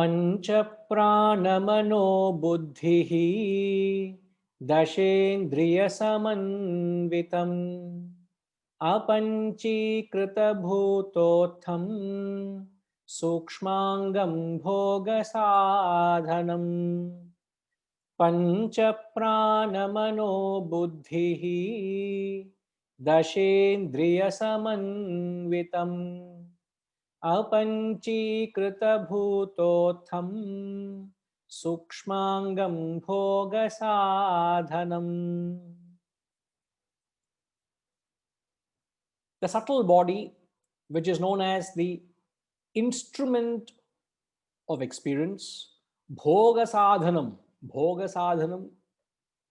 पंच प्राणमनो बुद्धिः दशेन्द्रिय समन्वितम् अपञ्चीकृतभूतोत्थं सूक्ष्मांगं भोगसाधनम् पंच प्राणमनो बुद्धिः दशेन्द्रिय समन्वितम् अपञ्चीकृतभूतोत्थं सूक्ष्मांगं भोगसाधनम्. The subtle body, which is known as the instrument of experience, bhogasadhanam,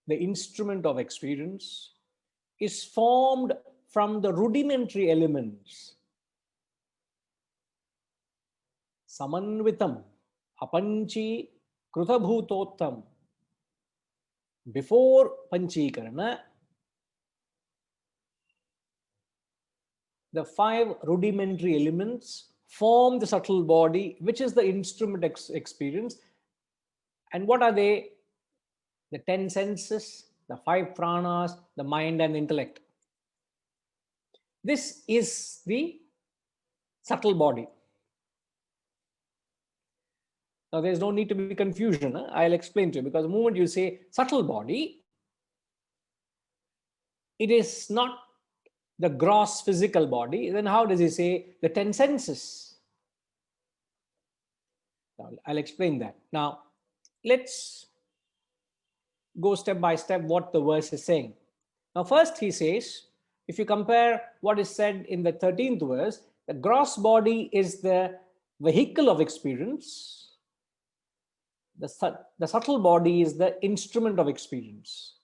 the instrument of experience, is formed from the rudimentary elements. Samanvitam, apanchi krutabhutottam. Before panchikarana, the 5 rudimentary elements form the subtle body, which is the instrument experience. And what are they? The 10 senses, the 5 pranas, the mind and the intellect. This is the subtle body. Now, there's no need to be confusion. I'll explain to you, because the moment you say subtle body, it is not the gross physical body. Then how does he say the 10 senses? I'll explain that. Now, let's go step by step what the verse is saying. Now, first he says, if you compare what is said in the 13th verse, the gross body is the vehicle of experience. The subtle body is the instrument of experience.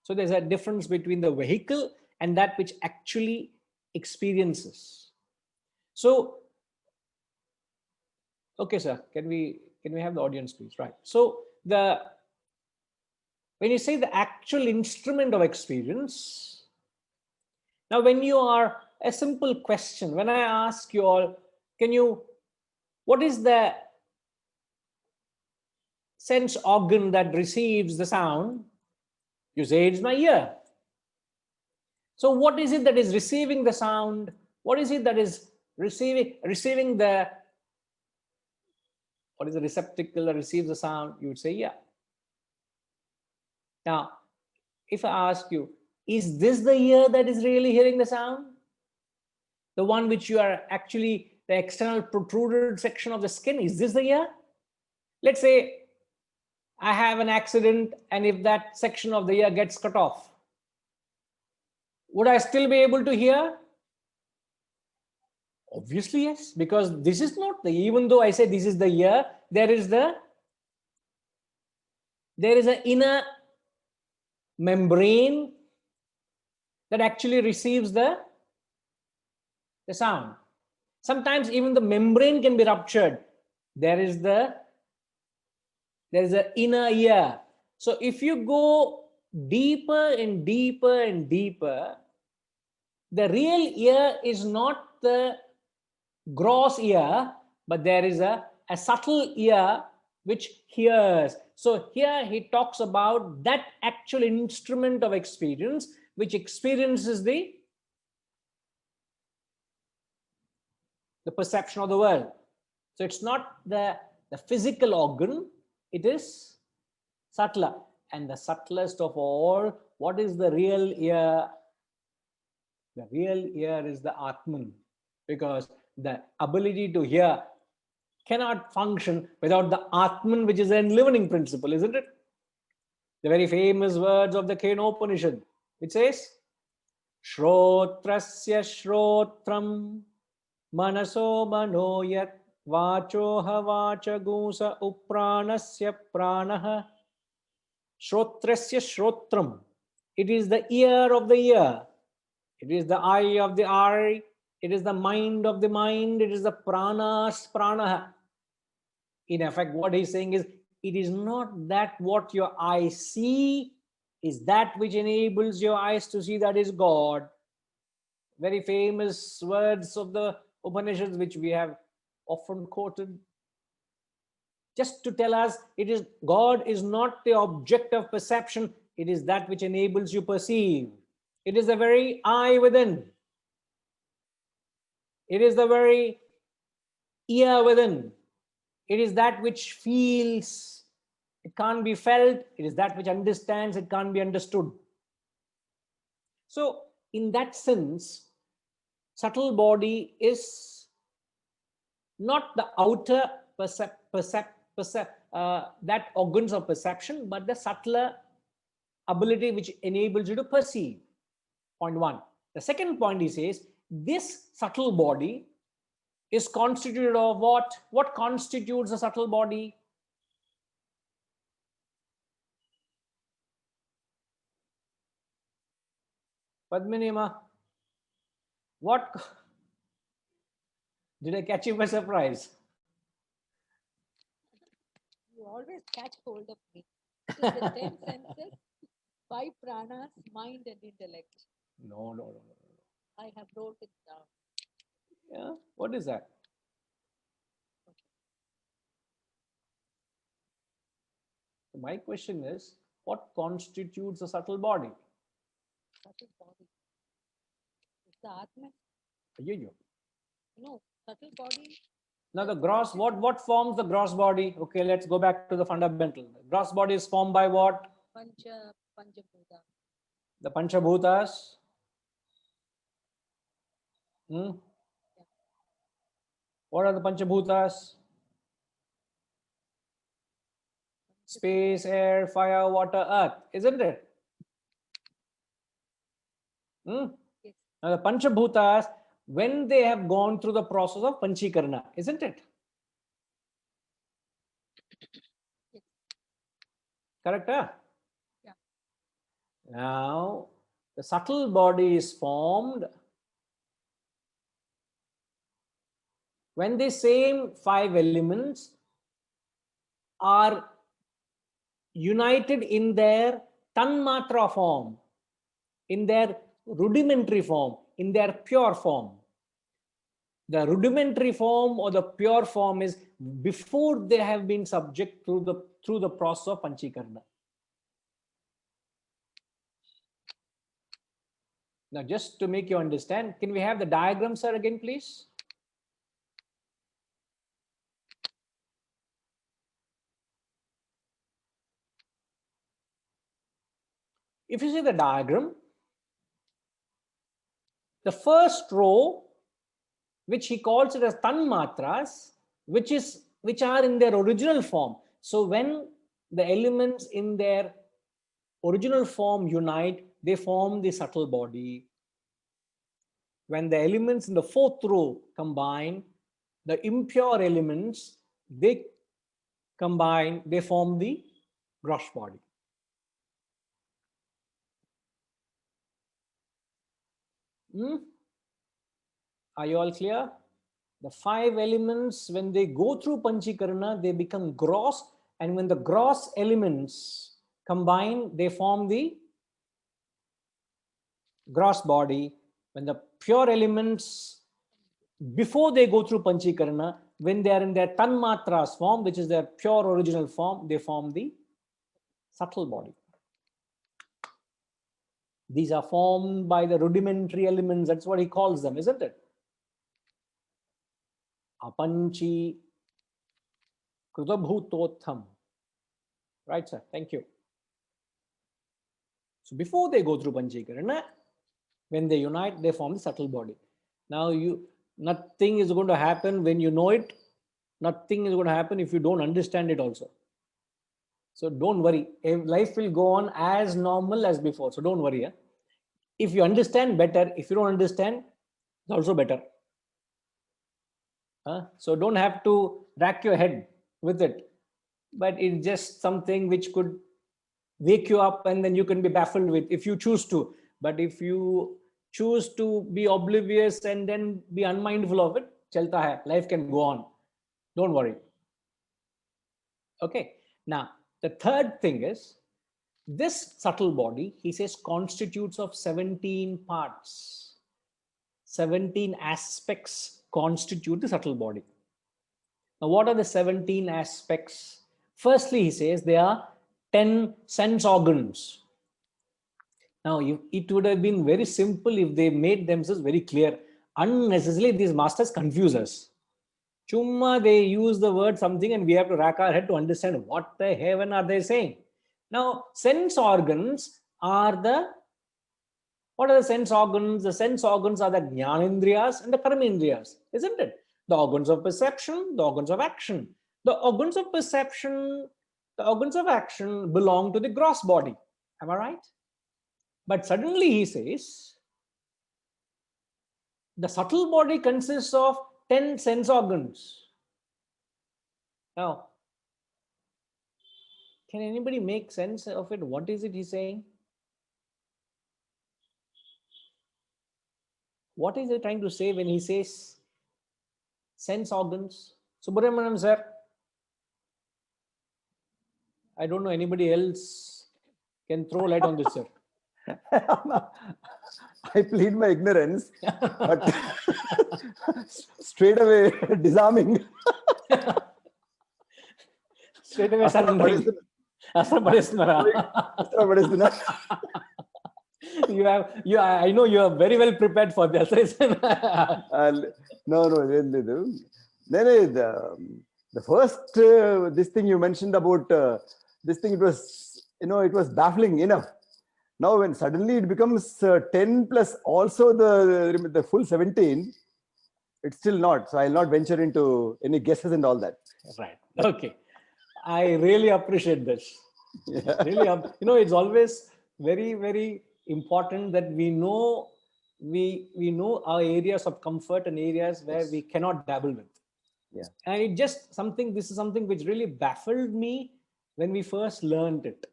So there's a difference between the vehicle and that which actually experiences. So, okay, sir, can we have the audience, please? Right. So when you say the actual instrument of experience, now when you are a simple question, when I ask you all, what is the sense organ that receives the sound? You say it's my ear. So what is it that is receiving the sound? What is it that is receiving the, what is the receptacle that receives the sound? You would say, yeah. Now, if I ask you, is this the ear that is really hearing the sound? The one which you are actually, the external protruded section of the skin, is this the ear? Let's say I have an accident, and if that section of the ear gets cut off, would I still be able to hear? Obviously, yes, because this is not the, even though I say this is the ear, there is an inner membrane that actually receives the sound. Sometimes even the membrane can be ruptured. There is an inner ear. So if you go deeper and deeper and deeper, the real ear is not the gross ear, but there is a subtle ear which hears. So here he talks about that actual instrument of experience which experiences the perception of the world. So it's not the physical organ, it is subtler. And the subtlest of all, what is the real ear? The real ear is the Atman, because the ability to hear cannot function without the Atman, which is an enlivening principle, isn't it? The very famous words of the Kenopanishad, it says, Shrotrasya Shrotram Manaso Manoyat Vachoha Vachagusa Upranasya Pranaha. Shrotrasya Shrotram. It is the ear of the ear. It is the eye of the eye. It is the mind of the mind. It is the pranas pranaha. In effect, what he's saying is, it is not that what your eyes see is that which enables your eyes to see, that is God. Very famous words of the Upanishads, which we have often quoted. just to tell us it is God is not the object of perception. It is that which enables you perceive. It is the very eye within. It is the very ear within. It is that which feels. It can't be felt. It is that which understands. It can't be understood. So in that sense, subtle body is not the outer that organs of perception, but the subtler ability which enables you to perceive. Point one. The second point he says, this subtle body is constituted of what? What constitutes a subtle body? Padmanima, what? Did I catch you by surprise? You always catch hold of me. It is the 10 senses, 5 pranas, mind and intellect. No. I have wrote it down. Yeah, what is that? My question is, what constitutes a subtle body? Subtle body. It's the Atma. Ayyo. No, subtle body. Now the gross, what forms the gross body? Okay, let's go back to the fundamental. The gross body is formed by what? Panchabhuta. The Panchabhutas. What are the Panchabhutas? Space, air, fire, water, earth, isn't it? Yes. Now the Panchabhutas, when they have gone through the process of Panchikarana, isn't it? Yes. Correct? Huh? Yeah. Now the subtle body is formed when the same 5 elements are united in their tanmatra form, in their rudimentary form, in their pure form. The rudimentary form or the pure form is before they have been subject through the process of Panchikarana. Now, just to make you understand, can we have the diagram, sir, again, please? If you see the diagram, the first row, which he calls it as tanmatras, which are in their original form. So when the elements in their original form unite, they form the subtle body. When the elements in the 4th row combine, the impure elements, they combine, they form the gross body. Are you all clear? The 5 elements, when they go through Panchikarana, they become gross, and when the gross elements combine, they form the gross body. When the pure elements, before they go through Panchikarana, when they are in their Tanmatras form, which is their pure original form, they form the subtle body. These are formed by the rudimentary elements. That's what he calls them, isn't it? Apanchi Krudabhutotham. Right, sir? Thank you. So before they go through Panchikarana, when they unite, they form the subtle body. Now, nothing is going to happen when you know it. Nothing is going to happen if you don't understand it also. So don't worry. Life will go on as normal as before. So don't worry. If you understand, better. If you don't understand, it's also better. So don't have to rack your head with it. But it's just something which could wake you up, and then you can be baffled with if you choose to. But if you choose to be oblivious and then be unmindful of it, chalta hai, life can go on. Don't worry. Okay. Now, the third thing is, this subtle body, he says, constitutes of 17 parts. 17 aspects constitute the subtle body. Now, what are the 17 aspects? Firstly, he says there are 10 sense organs. Now, it would have been very simple if they made themselves very clear. Unnecessarily, these masters confuse us. Chumma, they use the word something and we have to rack our head to understand what the heaven are they saying. Now, sense organs are the, what are the sense organs? The sense organs are the jnanendriyas and the karmendriyas, isn't it? The organs of perception, the organs of action. The organs of perception, the organs of action belong to the gross body. Am I right? But suddenly he says, the subtle body consists of 10 sense organs. Now, can anybody make sense of it? What is it he's saying? What is he trying to say when he says sense organs? Subramaniam sir, I don't know anybody else can throw light on this, sir. I plead my ignorance, but straight away disarming. Straight away surrendering. I know you are very well prepared for this. No, the first this thing you mentioned about this thing, it was baffling enough. Now when suddenly it becomes 10 plus also the full 17, it's still not. So I'll not venture into any guesses and all that. Right. Okay. I really appreciate this. Yeah. Really, it's always very, very important that we know our areas of comfort and areas where we cannot dabble with. Yeah. And this is something which really baffled me when we first learned it.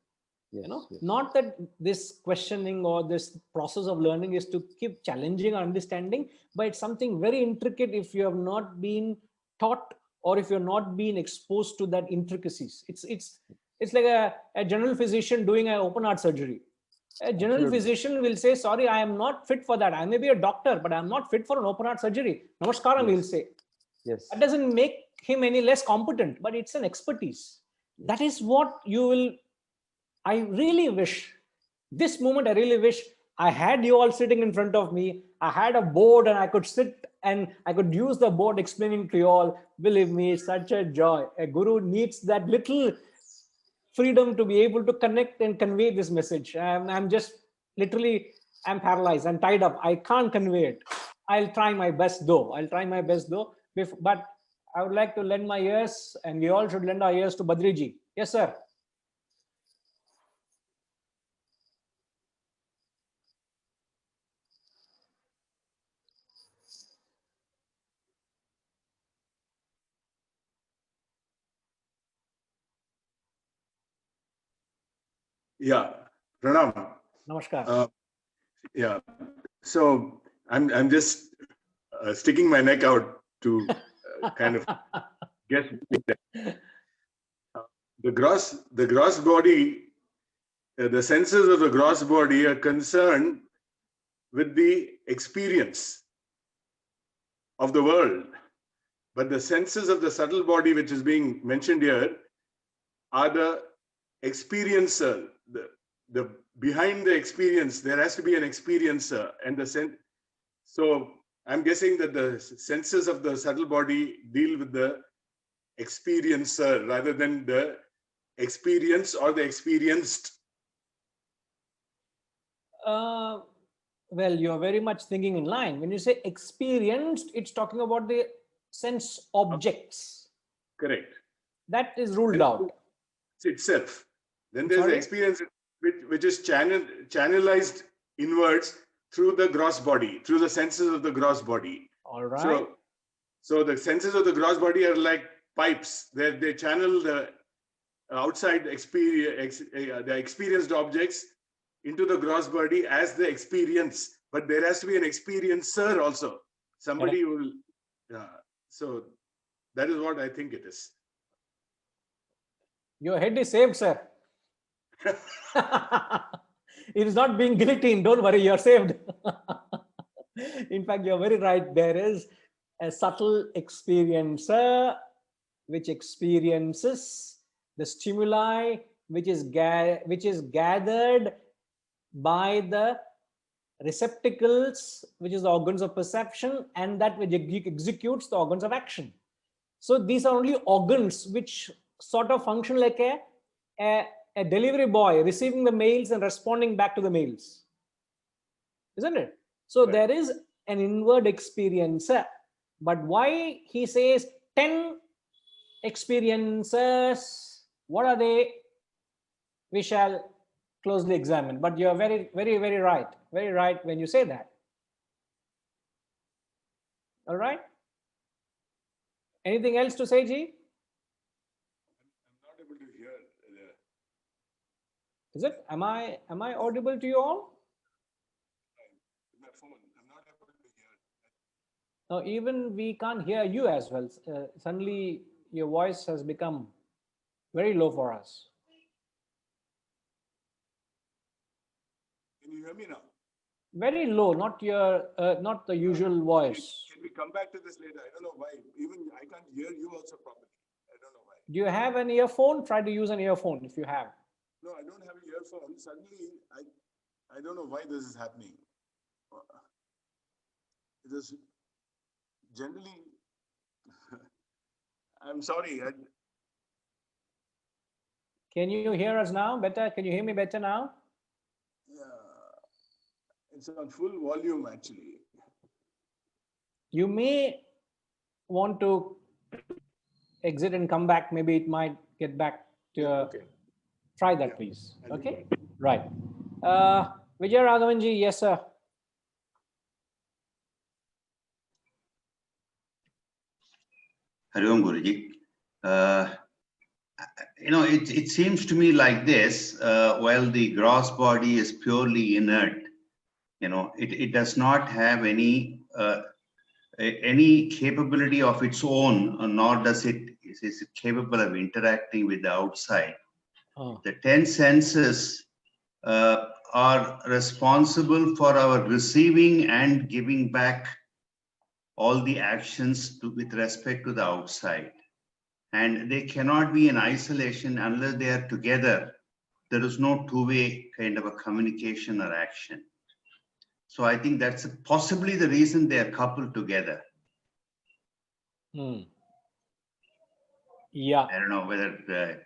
Yes, Not that this questioning or this process of learning is to keep challenging our understanding, but it's something very intricate if you have not been taught or if you're not been exposed to that intricacies. It's like a general physician doing an open heart surgery. A general physician will say, sorry, I am not fit for that. I may be a doctor, but I'm not fit for an open heart surgery. Namaskaram, he'll say. Yes. That doesn't make him any less competent, but it's an expertise. Yes. That is what you will. I really wish, this moment, I really wish I had you all sitting in front of me. I had a board and I could sit and I could use the board explaining to you all. Believe me, it's such a joy. A guru needs that little freedom to be able to connect and convey this message. I'm just literally, I'm paralyzed. I'm tied up. I can't convey it. I'll try my best though. But I would like to lend my ears, and we all should lend our ears to Badriji. Yes, sir. Yeah, Pranam. Namaskar. Yeah, so I'm just sticking my neck out to kind of guess. The gross body, the senses of the gross body are concerned with the experience of the world, but the senses of the subtle body, which is being mentioned here, are the experiencer. The behind the experience, there has to be an experiencer, and so I'm guessing that the senses of the subtle body deal with the experiencer rather than the experience or the experienced. Well, you're very much thinking in line. When you say experienced, it's talking about the sense objects. Correct. That is ruled out. Itself. Then there's the experience which is channelized inwards through the gross body, through the senses of the gross body. All right. So the senses of the gross body are like pipes. They channel the outside experience, the experienced objects into the gross body as the experience. But there has to be an experiencer also. Somebody who will. So that is what I think it is. Your head is saved, sir. It is not being guillotined. Don't worry, you're saved. In fact, you're very right. There is a subtle experiencer which experiences the stimuli which is gathered by the receptacles, which is the organs of perception, and that which executes the organs of action. So these are only organs which sort of function like a delivery boy receiving the mails and responding back to the mails, isn't it? So Right. there is an inward experiencer. But why he says 10 experiences? What are they? We shall closely examine. But you're very, very, very right. Very right when you say that. All right. Anything else to say, G? I'm not able to hear. Is it? Am I audible to you all? My phone. I'm not able to hear. No, even we can't hear you as well. Suddenly your voice has become very low for us. Can you hear me now? Very low, not not the usual voice. Can we come back to this later? I don't know why. Even I can't hear you also properly. I don't know why. Do you have an earphone? Try to use an earphone if you have. No, I don't have an earphone. Suddenly, I don't know why this is happening. It is generally. I'm sorry. Can you hear us now better? Can you hear me better now? Yeah, it's on full volume actually. You may want to exit and come back. Maybe it might get back to Okay. Try that, Yeah, please. I'll do Okay, right. Vijay Raghavanji, yes, sir. Hari Om Guruji. It seems to me like this, while the gross body is purely inert, it does not have any capability of its own, nor is it capable of interacting with the outside. The 10 senses are responsible for our receiving and giving back all the actions with respect to the outside. And they cannot be in isolation unless they are together. There is no two-way kind of a communication or action. So I think that's possibly the reason they are coupled together. Yeah. I don't know whether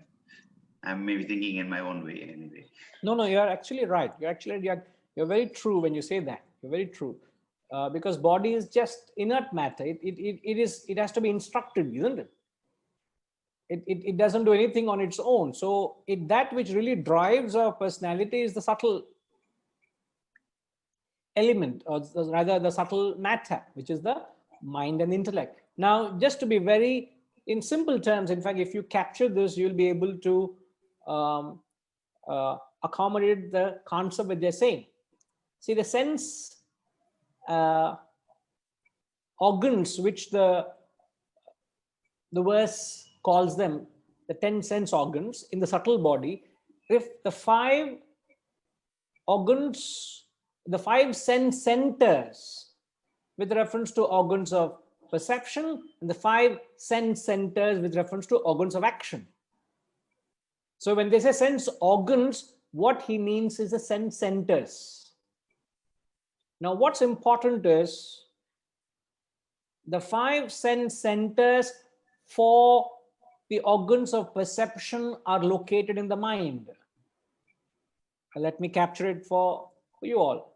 I'm maybe thinking in my own way anyway. No, you're actually right. You're very true when you say that. You're very true. Because body is just inert matter. It has to be instructed, isn't it? It doesn't do anything on its own. So that which really drives our personality is the subtle element, or rather the subtle matter, which is the mind and intellect. Now, just to be very in simple terms, in fact, if you capture this, you'll be able to accommodate the concept that they're saying. See, the sense organs, which the verse calls them, the 10 sense organs in the subtle body, if the 5 organs, the 5 sense centers with reference to organs of perception, and the 5 sense centers with reference to organs of action. So when they say sense organs, what he means is the sense centers. Now, what's important is the 5 sense centers for the organs of perception are located in the mind. Let me capture it for you all.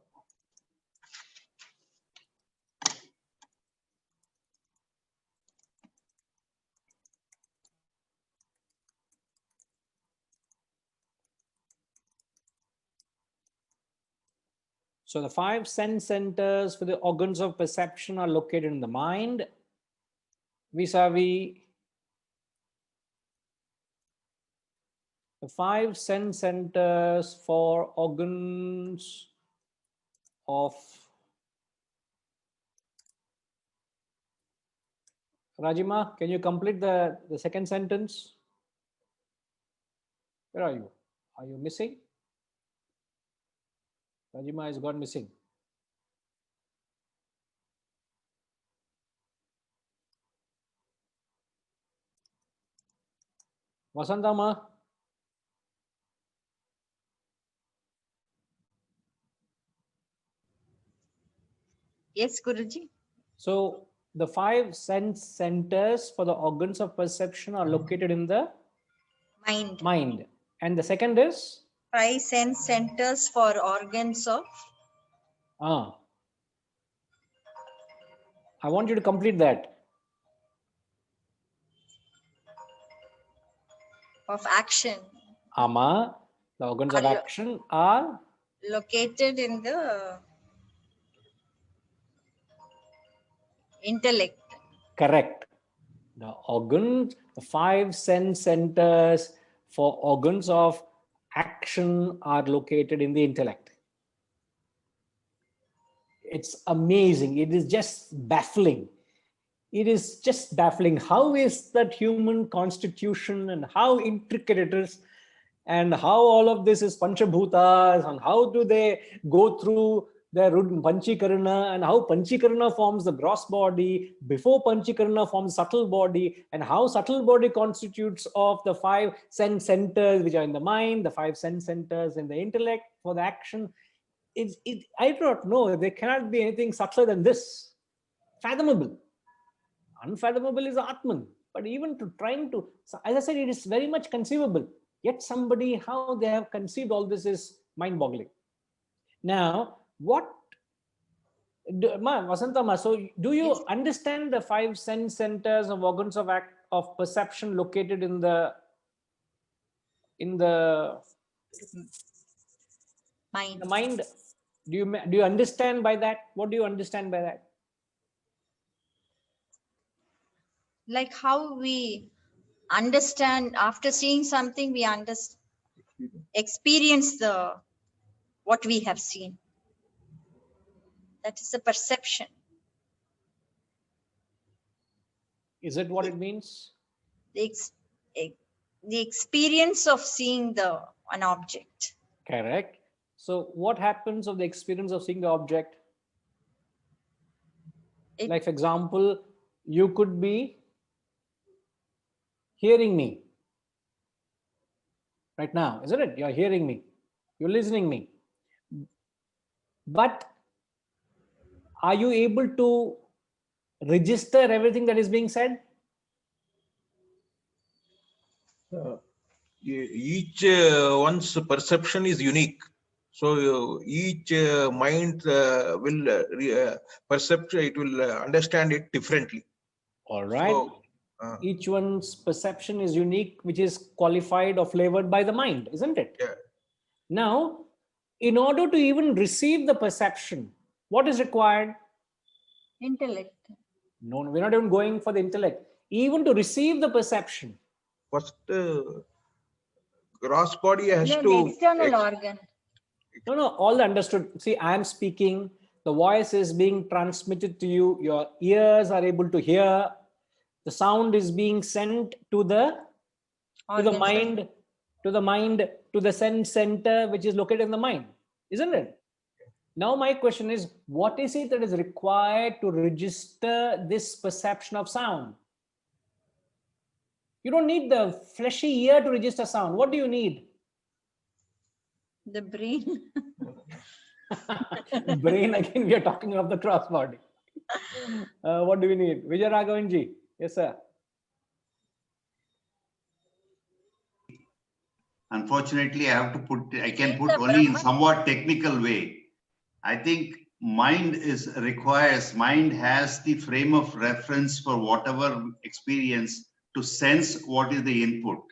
So the 5 sense centers for the organs of perception are located in the mind, vis-a-vis the 5 sense centers for organs of Rajima. Can you complete the second sentence? Where are you? Are you missing? Rajima has gone missing. Vasantama. Yes, Guruji. So the 5 sense centers for the organs of perception are located in the Mind. mind. And the second is? 5 sense centers for organs of I want you to complete that. action Ama, the organs of action are located in the intellect. correct. The organs, the 5 sense centers for organs of action are located in the intellect. It's amazing. It is just baffling. It is just baffling. How is that human constitution and how intricate it is, and how all of this is Panchabhutas, and how do they go through their Panchikarana, and how Panchikarana forms the gross body, before Panchikarana forms subtle body, and how subtle body constitutes of the 5 sense centers which are in the mind, the 5 sense centers in the intellect for the action. I do not know. There cannot be anything subtler than this. Fathomable. Unfathomable is Atman. But even to trying to, as I said, it is very much conceivable. Yet somebody, how they have conceived all this is mind-boggling. Now, Vasantama, so do you understand the 5 sense centers of organs of perception located in the mind? Do you understand by that? What do you understand by that? Like how we understand after seeing something, we experience what we have seen. That is the perception. Is it what it means? The experience of seeing an object. Correct. So what happens of the experience of seeing the object? Like, for example, you could be hearing me right now, isn't it? You're hearing me. You're listening me. But are you able to register everything that is being said? Each one's perception is unique. So each mind will perceive, it will understand it differently. All right. So, each one's perception is unique, which is qualified or flavored by the mind, isn't it? Yeah. Now, in order to even receive the perception, what is required? Intellect. No, we're not even going for the intellect. Even to receive the perception. First, gross body has No, to... the external organ. No, all understood. See, I am speaking. The voice is being transmitted to you. Your ears are able to hear. The sound is being sent to the mind, to the sense center, which is located in the mind, isn't it? Now my question is, what is it that is required to register this perception of sound? You don't need the fleshy ear to register sound. What do you need? The brain. Brain, again, we are talking of the cross body. What do we need? Vijay Raghavanji. Yes, sir. Unfortunately, I can put only in somewhat technical way. I think mind has the frame of reference for whatever experience to sense what is the input,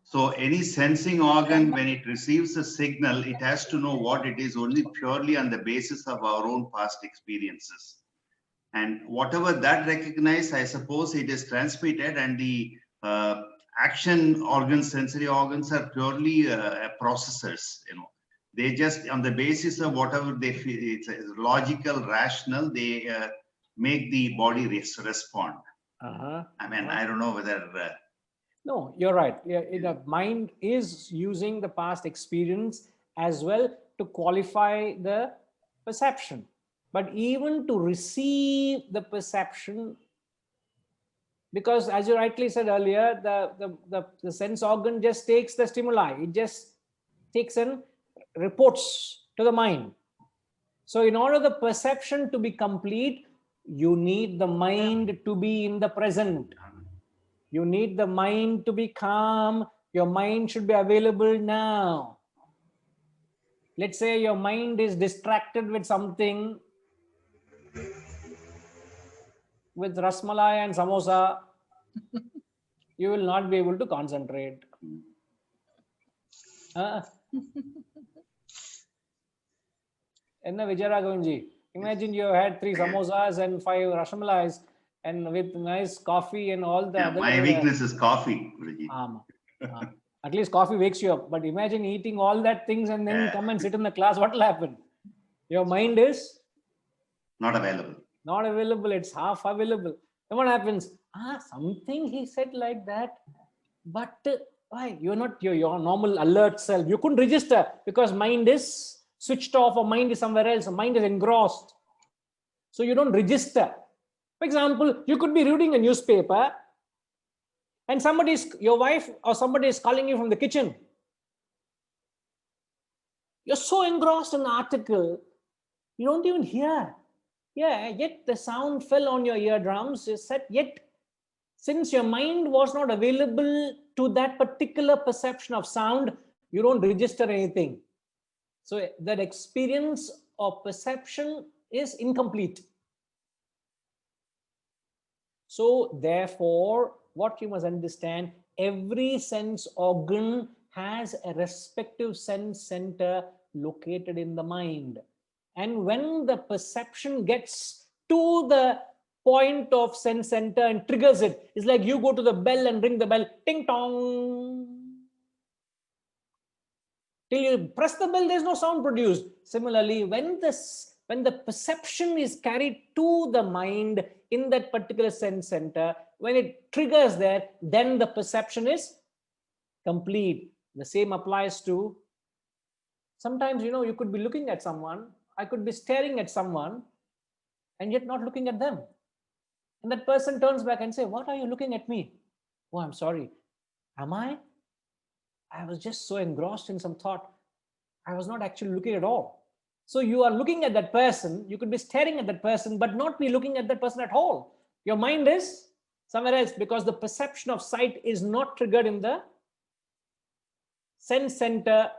So any sensing organ, when it receives a signal, it has to know what it is only purely on the basis of our own past experiences. And whatever that recognizes, I suppose it is transmitted, and the action organs, sensory organs are purely processors, They just, on the basis of whatever they feel, it's logical, rational, they make the body respond. I mean, I don't know whether... No, you're right. Yeah, the mind is using the past experience as well to qualify the perception. But even to receive the perception, Because as you rightly said earlier, the sense organ just takes the stimuli. It just takes and reports to the mind. So in order the perception to be complete, you need the mind to be in the present. You need the mind to be calm. Your mind should be available now. Let's say your mind is distracted with something, with rasmalai and samosa, you will not be able to concentrate. Enna Vijaya Govinji, imagine you had 3 samosas and 5 rasmalais and with nice coffee and all the Yeah, other. my weakness is coffee, Guruji. At least coffee wakes you up. But imagine eating all that things and then come and sit in the class. What will happen? Your mind is Not available. not available. It's half available. Then what happens? Something he said like that. But why? You're not your normal alert self. You couldn't register because mind is switched off or mind is somewhere else. Mind is engrossed. So you don't register. For example, you could be reading a newspaper and your wife or somebody is calling you from the kitchen. You're so engrossed in the article, you don't even hear. Yeah, yet the sound fell on your eardrums. Yet, since your mind was not available to that particular perception of sound, you don't register anything. So that experience of perception is incomplete. So therefore, what you must understand, every sense organ has a respective sense center located in the mind. And when the perception gets to the point of sense center and triggers it, it's like you go to the bell and ring the bell, ting tong. Till you press the bell, there's no sound produced. Similarly, when the perception is carried to the mind in that particular sense center, when it triggers there, then the perception is complete. The same applies to, sometimes, you could be looking at someone, I could be staring at someone and yet not looking at them. And that person turns back and say, what are you looking at me? Oh, I'm sorry. Am I? I was just so engrossed in some thought. I was not actually looking at all. So you are looking at that person, you could be staring at that person, but not be looking at that person at all. Your mind is somewhere else because the perception of sight is not triggered in the sense center,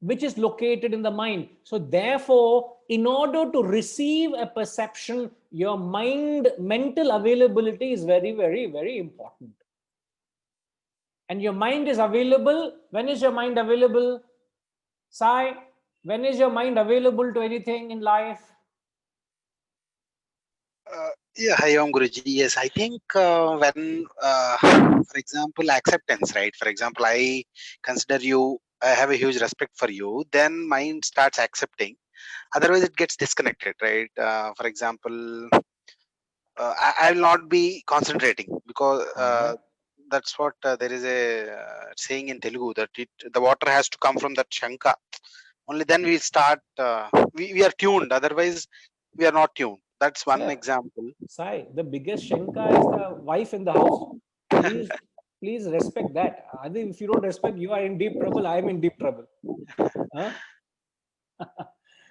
which is located in the mind. So therefore, in order to receive a perception, your mental availability is very, very, very important. And your mind is available. When is your mind available? Sai, when is your mind available to anything in life? Yeah, hi Om Guruji. Yes, I think when, for example, acceptance, right? For example, I consider you, I have a huge respect for you, then mind starts accepting. Otherwise, it gets disconnected, right? For example, I will not be concentrating because that's what there is a saying in Telugu that the water has to come from that shanka. Only then we start, we are tuned. Otherwise, we are not tuned. That's one example. Sai, the biggest shanka is the wife in the house. Please respect that. I think if you don't respect, you are in deep trouble. I am in deep trouble. Huh?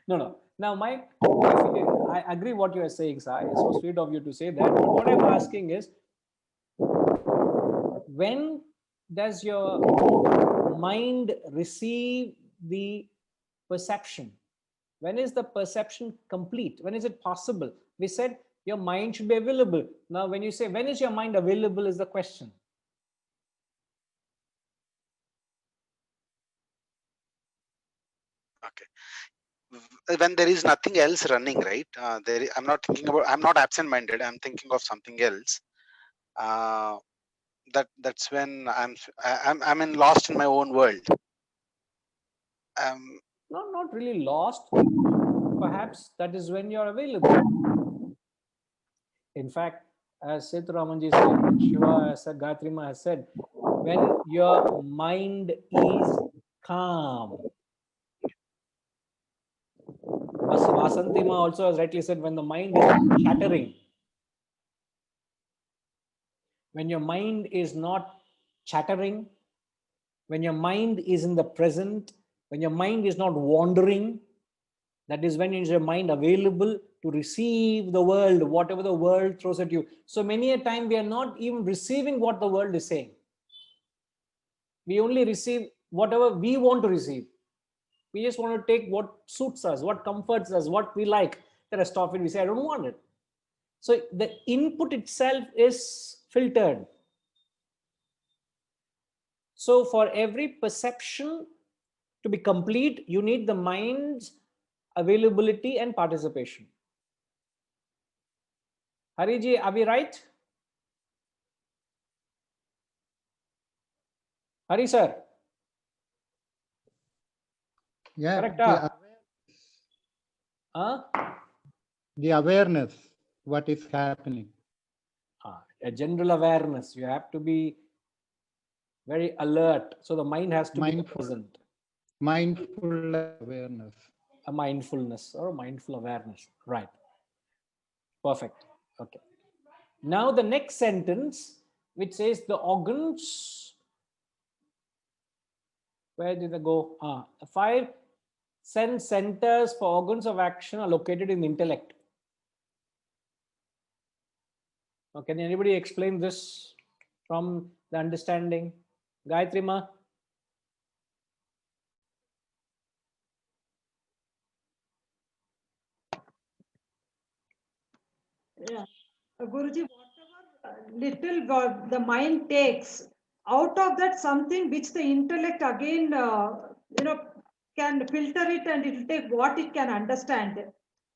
No. Now, Mike, I agree what you are saying, Sai. It's so sweet of you to say that. But what I'm asking is, when does your mind receive the perception? When is the perception complete? When is it possible? We said your mind should be available. Now, when you say, when is your mind available is the question. Okay. When there is nothing else running, right? I'm not thinking about, I'm not absent-minded. I'm thinking of something else. That's when I'm lost in my own world. Not really lost. Perhaps that is when you're available. In fact, as Seturamanji said, Shiva said, Gayatrima has said, when your mind is calm. Vasantima also has rightly said, when the mind is shattering. when your mind is not chattering, when your mind is in the present, when your mind is not wandering, that is when is your mind available to receive the world, whatever the world throws at you. So many a time we are not even receiving what the world is saying. We only receive whatever we want to receive. We just want to take what suits us, what comforts us, what we like. The rest of it, we say, I don't want it. So the input itself is filtered. So for every perception to be complete, you need the mind's availability and participation. Hariji, are we right? Hari sir? Yeah, Correct. the awareness, what is happening. A general awareness. You have to be very alert. So the mind has to be present. Mindful awareness. A mindfulness or a mindful awareness. Right. Perfect. Okay. Now the next sentence, which says the organs. Where did they go? 5 sense centers for organs of action are located in the intellect. Can anybody explain this from the understanding? Gayatri Ma? Yeah. Guruji, whatever little the mind takes, out of that something which the intellect again, can filter it and it will take what it can understand.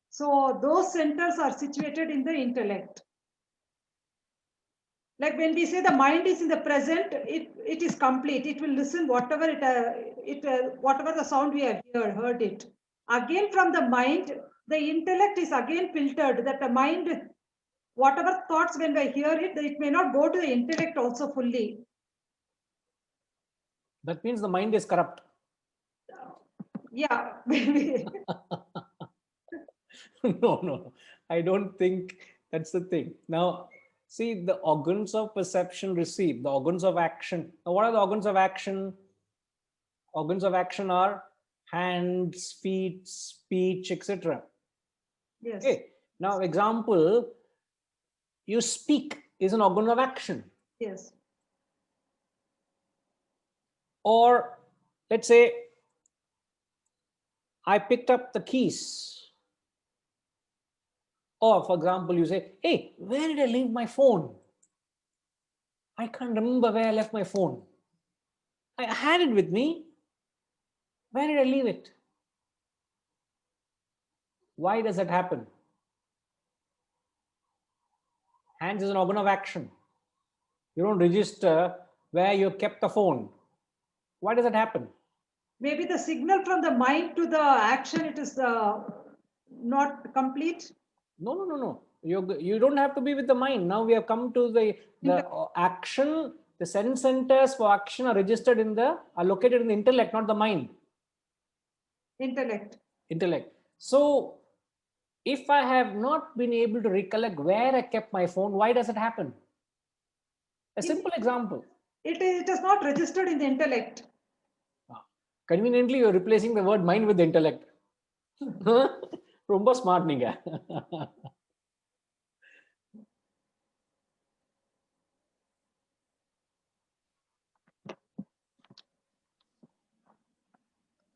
So those centers are situated in the intellect. Like when we say the mind is in the present, it is complete. It will listen whatever whatever the sound we have heard it. Again from the mind, the intellect is again filtered. That the mind, whatever thoughts when we hear it, it may not go to the intellect also fully. That means the mind is corrupt. Yeah. No. I don't think that's the thing. Now, see, the organs of perception receive, the organs of action. Now, what are the organs of action? Organs of action are hands, feet, speech, etc. Yes. Okay. Now, example, you speak is an organ of action. Yes. Or let's say I picked up the keys. Or for example, you say, hey, where did I leave my phone? I can't remember where I left my phone. I had it with me. Where did I leave it? Why does that happen? Hands is an organ of action. You don't register where you kept the phone. Why does that happen? Maybe the signal from the mind to the action, it is not complete. No. You don't have to be with the mind. Now we have come to the action. The sense centers for action are registered are located in the intellect, not the mind. Intellect. So if I have not been able to recollect where I kept my phone, why does it happen? A simple example. It is not registered in the intellect. Conveniently, you're replacing the word mind with the intellect. Romba smart ninga.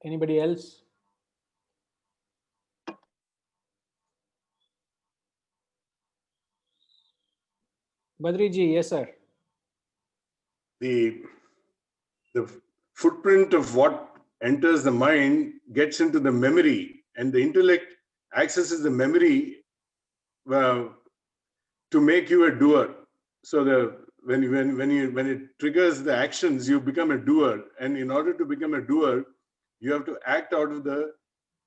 Anybody else? Badriji, yes, sir. The footprint of what enters the mind gets into the memory, and the intellect accesses the memory to make you a doer. So when it triggers the actions, you become a doer, and in order to become a doer, you have to act out of the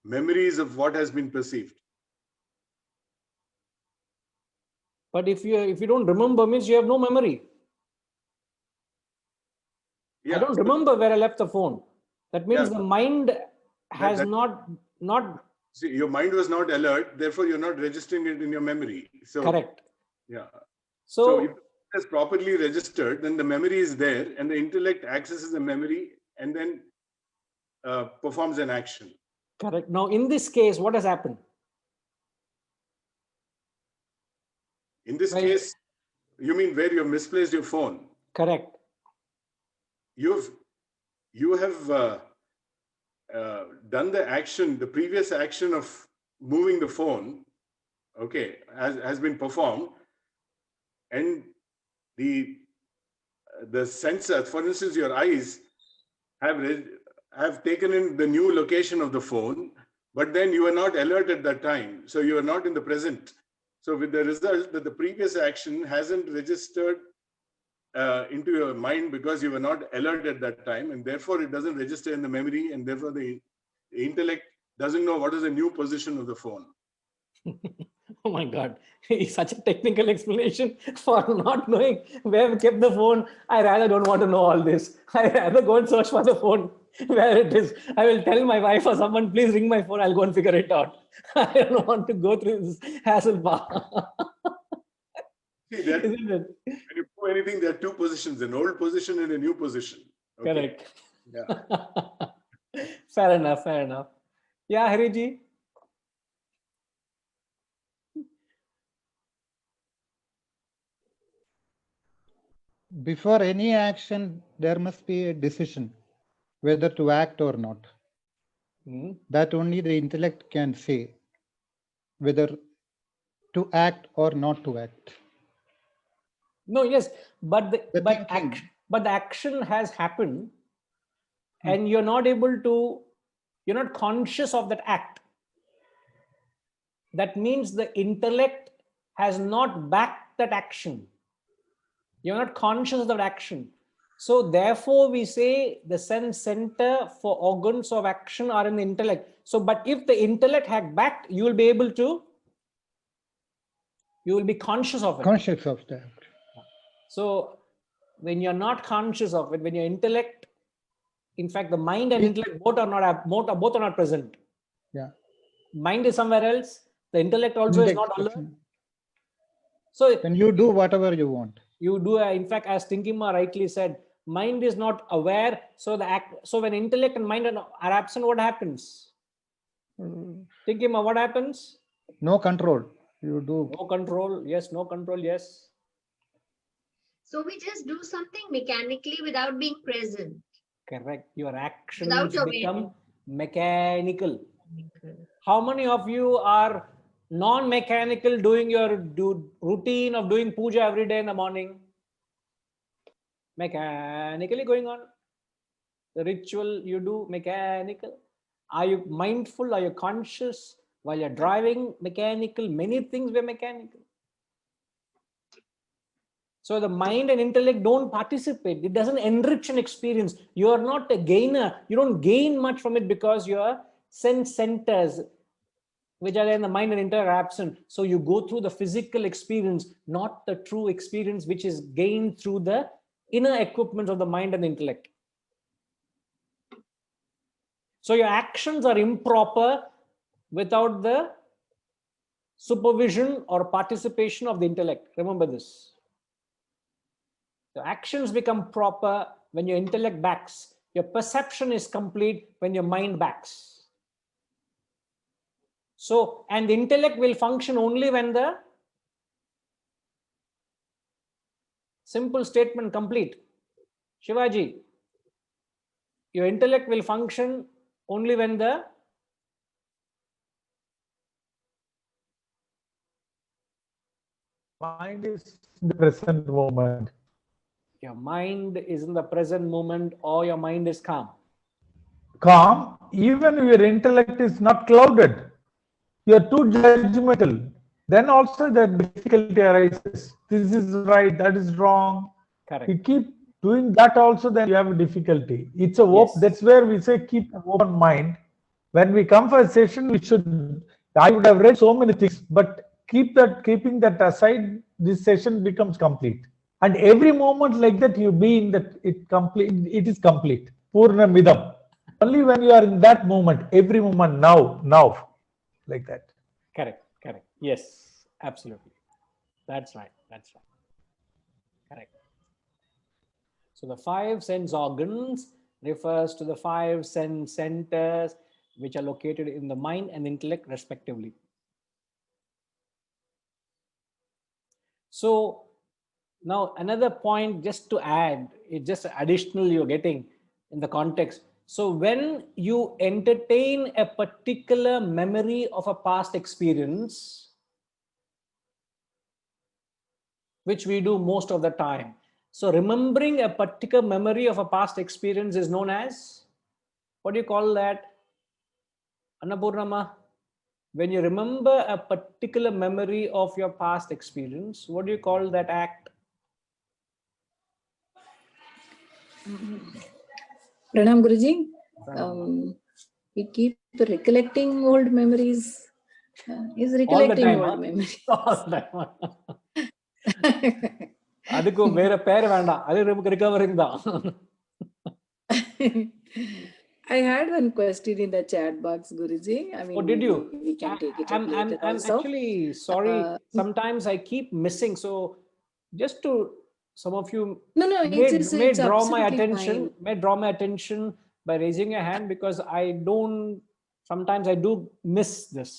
memories of what has been perceived. But if you don't remember, means you have no memory. Yeah. I don't remember where I left the phone. That means the mind has not. See, your mind was not alert, therefore you're not registering it in your memory. So correct. Yeah. So is properly registered, then the memory is there, and the intellect accesses the memory and then performs an action. Correct. Now, in this case, what has happened? In this Well, case, you mean where you have misplaced your phone? correct. You have done the action, the previous action of moving the phone, okay, has been performed, and the sensor, for instance, your eyes have taken in the new location of the phone, but then you are not alert at that time, so you are not in the present. So with the result that the previous action hasn't registered into your mind because you were not alert at that time, and therefore it doesn't register in the memory, and therefore the intellect doesn't know what is the new position of the phone. Oh my God, it's such a technical explanation for not knowing where we kept the phone. I rather don't want to know all this. I rather go and search for the phone where it is. I will tell my wife or someone, please ring my phone. I'll go and figure it out. I don't want to go through this hassle bar. See, that, Isn't it? when you do anything, there are two positions, an old position and a new position. Okay. Correct. Yeah. Fair enough, fair enough. Yeah, Hariji. Before any action, there must be a decision whether to act or not. That only the intellect can say whether to act or not to act. No, yes, but the thinking. action has happened, and you're not able to, you're not conscious of that act. That means the intellect has not backed that action. You're not conscious of that action. So therefore we say the sense center for organs of action are in the intellect. So, but if the intellect had backed, you will be able to, you will be conscious of it. Conscious of that. So when you're not conscious of it, when your intellect, in fact, the mind and intellect both are not present. Yeah. Mind is somewhere else. The intellect also is not alert. So then you do whatever you want. You do, in fact, as Tinkima rightly said, mind is not aware. So so when intellect and mind are absent, what happens? Tinkima, what happens? No control. You do. No control. Yes, no control. Yes. So we just do something mechanically without being present. Correct. Your actions Without become mechanical. How many of you are non-mechanical doing your routine of doing puja every day in the morning? Mechanically going on. The ritual you do mechanical. Are you mindful? Are you conscious? While you're driving, mechanical. Many things were mechanical. So the mind and intellect don't participate. It doesn't enrich an experience. You are not a gainer. You don't gain much from it because your sense centers, which are in the mind and intellect, are absent. So you go through the physical experience, not the true experience, which is gained through the inner equipment of the mind and the intellect. So your actions are improper without the supervision or participation of the intellect. Remember this. The actions become proper when your intellect backs. Your perception is complete when your mind backs. So, and the intellect will function only when the simple statement complete. Shivaji, your intellect will function only when the mind is in the present moment. Your mind is in the present moment, or your mind is calm. Calm, even your intellect is not clouded. You are too judgmental. Then also the difficulty arises. This is right, that is wrong. Correct. You keep doing that also, then you have a difficulty. It's a Yes. That's where we say keep an open mind. When we come for a session, we should. I would have read so many things, but keeping that aside, this session becomes complete. And every moment like that, you be in that it is complete. Purna midam. Only when you are in that moment, every moment, now, like that. Correct. Yes, absolutely. That's right. Correct. So the 5 sense organs refers to the 5 sense centers which are located in the mind and intellect respectively. So now another point just to add, it's just additional you're getting in the context. So when you entertain a particular memory of a past experience, which we do most of the time. So remembering a particular memory of a past experience is known as, what do you call that? Annapurnama, when you remember a particular memory of your past experience, what do you call that act? Pranam Guruji, we keep recollecting old memories. Is recollecting old memories. All the time. அதுக்கு வேற பேர் வேண்டாம், அது recovering தான். I had one question in the chat box, Guruji. I mean, did you? We can take it I'm also. actually sorry. Sometimes I keep missing. So just to some of you may draw my attention, by raising your hand, because sometimes I do miss this.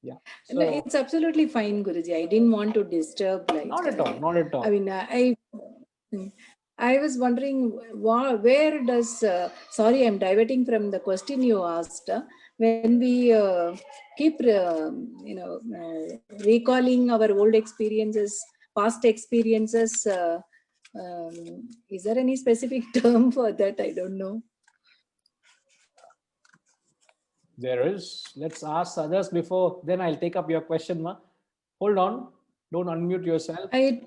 Yeah. So, no, it's absolutely fine, Guruji. I didn't want to disturb. Not at all. Not at all. I mean, I was wondering where does, sorry, I'm diverting from the question you asked. When we keep, recalling our old experiences, past experiences, is there any specific term for that? I don't know. There is. Let's ask others before, then I'll take up your question, Ma. Hold on. Don't unmute yourself. Okay.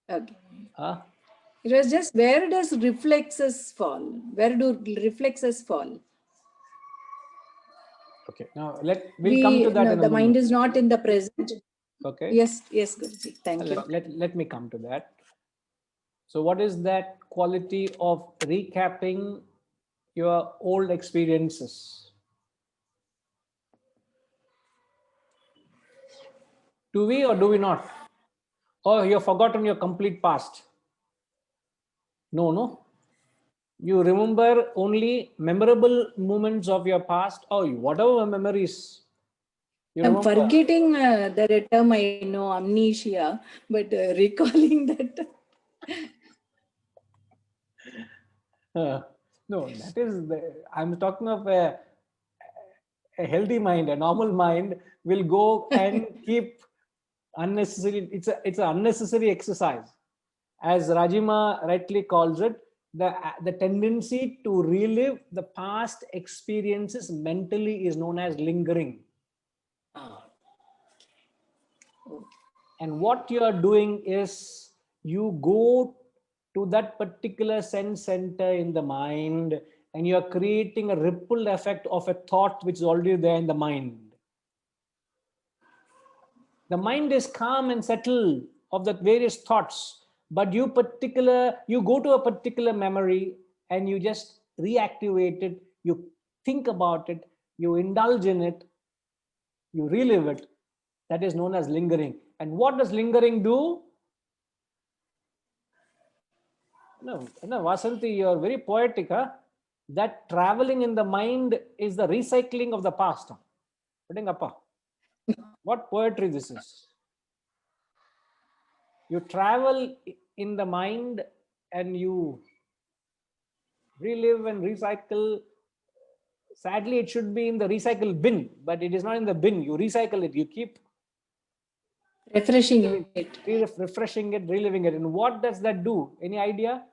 It was just, where does reflexes fall? Where do reflexes fall? Okay. Now we'll come to that. No, the mind is not in the present. Okay. Yes, Guruji. Thank you. Let me come to that. So what is that quality of recapping your old experiences? Do we or do we not? Or you've forgotten your complete past? No. You remember only memorable moments of your past, or whatever memories. I'm forgetting the term, I know, amnesia, but recalling that. No, that is, I'm talking of a healthy mind. A normal mind will go and keep unnecessary. It's an unnecessary exercise. As Rajima rightly calls it, the tendency to relive the past experiences mentally is known as lingering. And what you are doing is you go to that particular sense center in the mind and you are creating a ripple effect of a thought which is already there in the mind. The mind is calm and settled of the various thoughts, but you go to a particular memory and you just reactivate it, you think about it, you indulge in it, you relive it. That is known as lingering. And what does lingering do? No, Vasanti, you're very poetic, huh? That traveling in the mind is the recycling of the past. What poetry this is. You travel in the mind and you relive and recycle. Sadly, it should be in the recycle bin, but it is not in the bin. You recycle it. You keep refreshing it, reliving it. And what does that do? Any idea?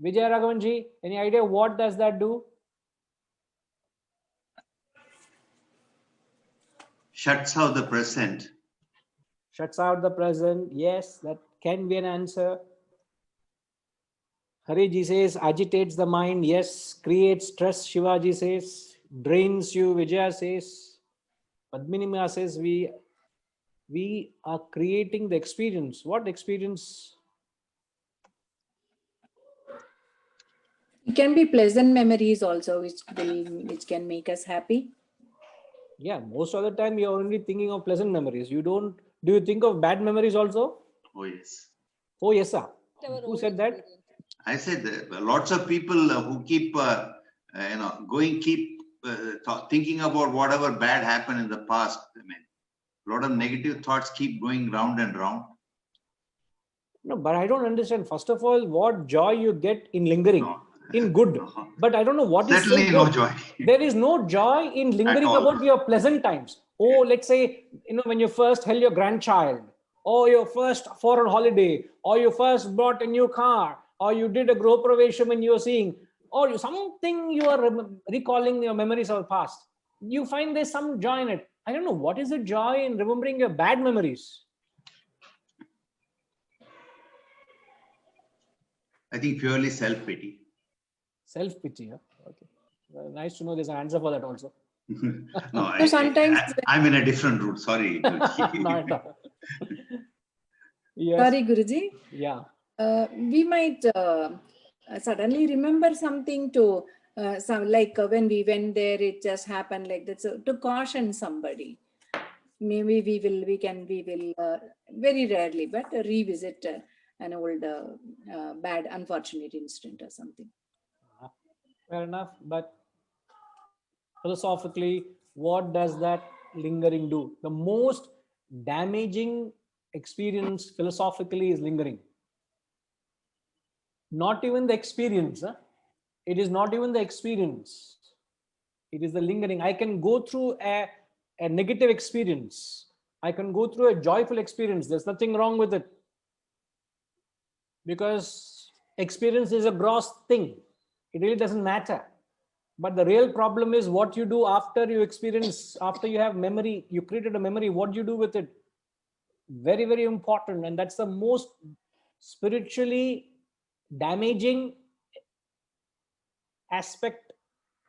Vijay Raghavanji, any idea what does that do? Shuts out the present. Shuts out the present. Yes, that can be an answer. Hariji says agitates the mind. Yes. Creates stress, Shivaji says. Drains you, Vijaya says. Padminima says we are creating the experience. What experience? It can be pleasant memories also, which can make us happy. Yeah, most of the time you're only thinking of pleasant memories. Do you think of bad memories also? Oh, yes. Oh, yes, sir. Who said that? I said that lots of people who keep, thinking about whatever bad happened in the past. I mean, a lot of negative thoughts keep going round and round. No, but I don't understand. First of all, what joy you get in lingering, No. in good. But I don't know what is so Certainly no good. joy. There is no joy in lingering all. about your pleasant times. Oh, let's say, when you first held your grandchild, or your first foreign holiday, or you first bought a new car, or you did a Gro Pravesham when you were seeing, or something you are recalling your memories of the past. You find there's some joy in it. I don't know, what is the joy in remembering your bad memories? I think purely self-pity. Self-pity, huh? Okay. Well, nice to know there's an answer for that also. No, sometimes I'm in a different route. Sorry. No. Yes. Sorry, Guruji. Yeah. We might suddenly remember something to when we went there, it just happened like that. So to caution somebody, maybe we will very rarely, but revisit an old bad, unfortunate incident or something. Fair enough. But philosophically, what does that lingering do? The most damaging experience philosophically is lingering. Not even the experience. It is not even the experience. It is the lingering. I can go through a negative experience. I can go through a joyful experience. There's nothing wrong with it. Because experience is a gross thing. It really doesn't matter. But the real problem is what you do after you experience, after you have memory, you created a memory, what do you do with it? Very, very important. And that's the most spiritually damaging aspect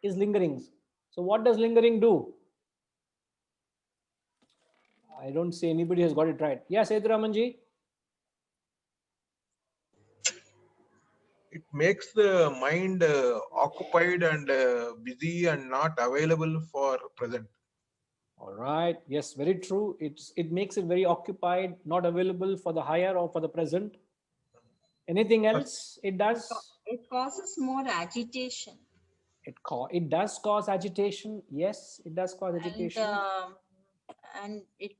is lingering. So what does lingering do? I don't see anybody has got it right. Yes, Eduramanji. It makes the mind occupied and busy and not available for present. All right. Yes, very true. It makes it very occupied, not available for the higher or for the present. Anything else it does? It causes more agitation. It does cause agitation. Yes, it does cause agitation. And it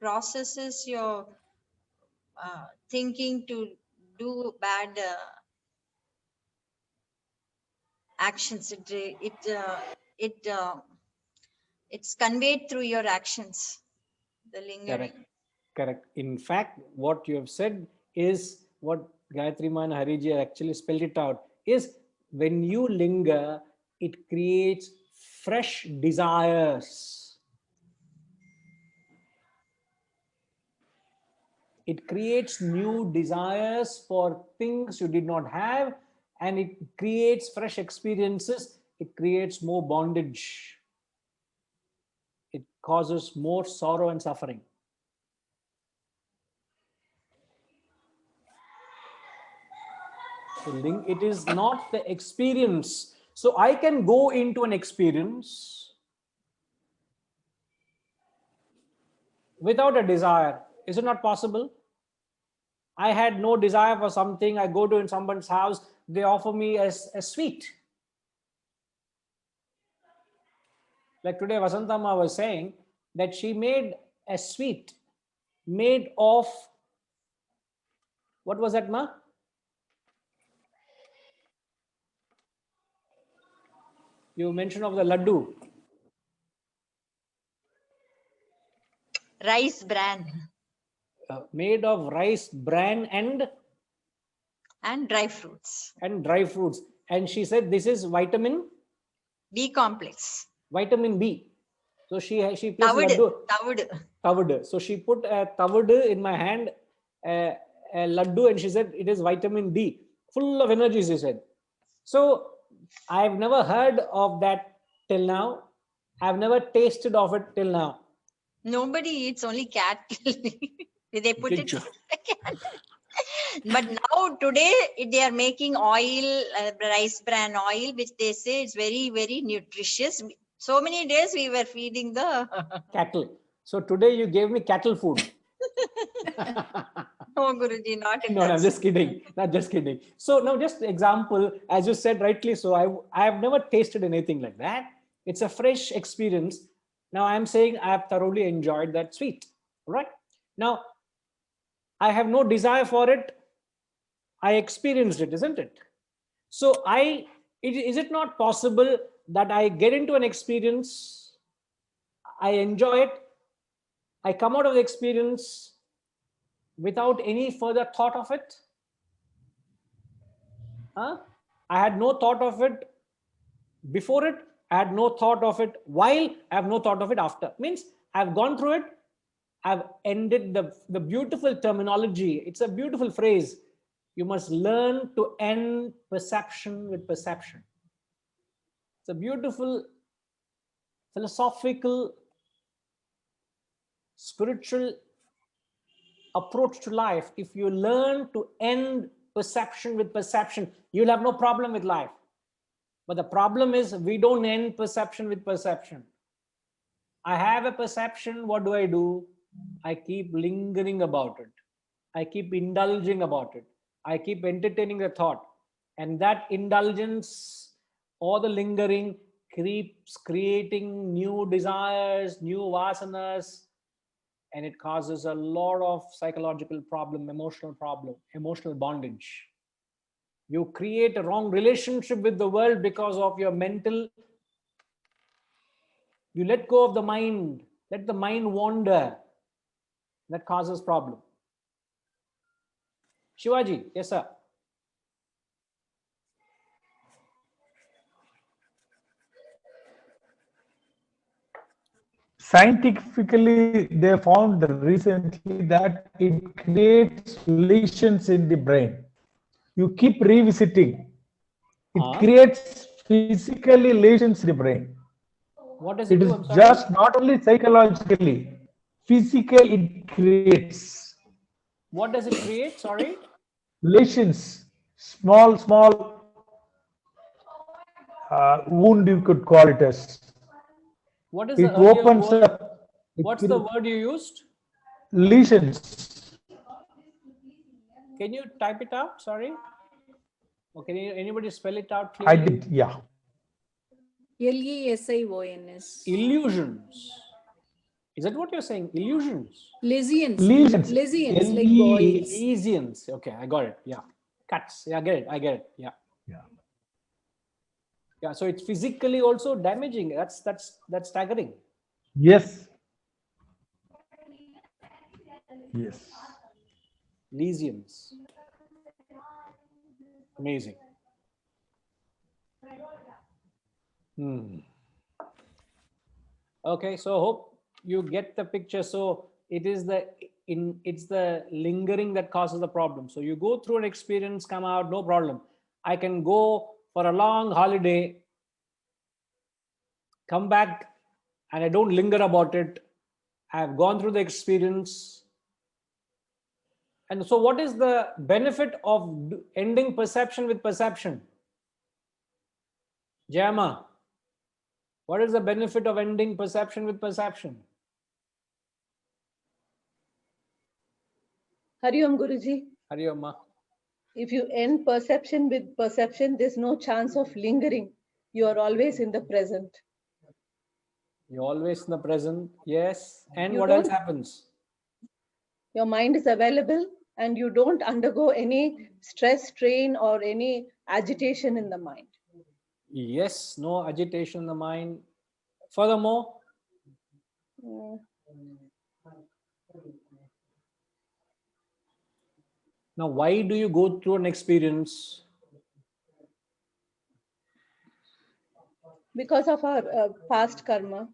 processes your thinking to do bad actions. It's conveyed through your actions. The lingering. Correct. In fact, what you have said is what Gayatri Man Hariji actually spelled it out is when you linger, it creates fresh desires. It creates new desires for things you did not have, and it creates fresh experiences. It creates more bondage. It causes more sorrow and suffering. It is not the experience. So I can go into an experience without a desire. Is it not possible? I had no desire for something. I go to someone's house. They offer me a sweet. Like today, Vasantama was saying that she made a sweet made of, what was that, Ma? You mentioned of the laddu. Rice bran. Made of rice bran and dry fruits. And she said this is vitamin B complex. Vitamin B. So she placed laddu. Tavud. So she put a tavud in my hand, a laddu, and she said it is vitamin D, full of energy, she said. So I've never heard of that till now. I've never tasted of it till now. Nobody eats, only cat. They put it in the cat. But now today they are making oil, rice bran oil, which they say is very, very nutritious. So many days we were feeding the cattle. So today you gave me cattle food. No, Guruji, not in No, that I'm just kidding. Not just kidding. So now, just example, as you said rightly, so I have never tasted anything like that. It's a fresh experience. Now I'm saying I have thoroughly enjoyed that sweet. Right now, I have no desire for it. I experienced it, isn't it? So is it not possible that I get into an experience, I enjoy it, I come out of the experience without any further thought of it? Huh? I had no thought of it before it. I had no thought of it while. I have no thought of it after. Means I've gone through it. I've ended the beautiful terminology. It's a beautiful phrase. You must learn to end perception with perception. It's a beautiful philosophical, spiritual approach to life. If you learn to end perception with perception, you'll have no problem with life. But the problem is we don't end perception with perception. I have a perception. What do? I keep lingering about it. I keep indulging about it. I keep entertaining the thought. And that indulgence or the lingering keeps creating new desires, new vasanas, and it causes a lot of psychological problem, emotional bondage. You create a wrong relationship with the world because of your mental. You let go of the mind, let the mind wander. That causes problem. Shivaji, yes, sir. Scientifically, they found recently that it creates lesions in the brain. You keep revisiting. It creates physically lesions in the brain. What does it do? I'm sorry. Just not only psychologically, physically it creates. What does it create? Sorry. Lesions, small wound, you could call it as. What is it the earlier opens word? up. What's the word you used? Lesions. Can you type it out? Sorry. Or can anybody spell it out clearly? I did, yeah. Lesions. Illusions. Is that what you're saying? Illusions. Lesions. Lesions. Lesions, like boils. Lesions. Okay, I got it. Yeah. Cuts. Yeah, I get it. Yeah. Yeah. So it's physically also damaging. That's staggering. Yes. Yes. Lesions. Amazing. Okay, so hope you get the picture. So it's the lingering that causes the problem. So you go through an experience, come out, no problem. I can go for a long holiday, come back, and I don't linger about it. I've gone through the experience. And so what is the benefit of ending perception with perception? Jayama, what is the benefit of ending perception with perception? Hari Om Guruji. Hari Om Ma. If you end perception with perception, there's no chance of lingering. You are always in the present. You're always in the present. Yes. And You what else happens? Your mind is available and you don't undergo any stress, strain, or any agitation in the mind. Yes, no agitation in the mind. Furthermore, now why do you go through an experience? Because of our past karma.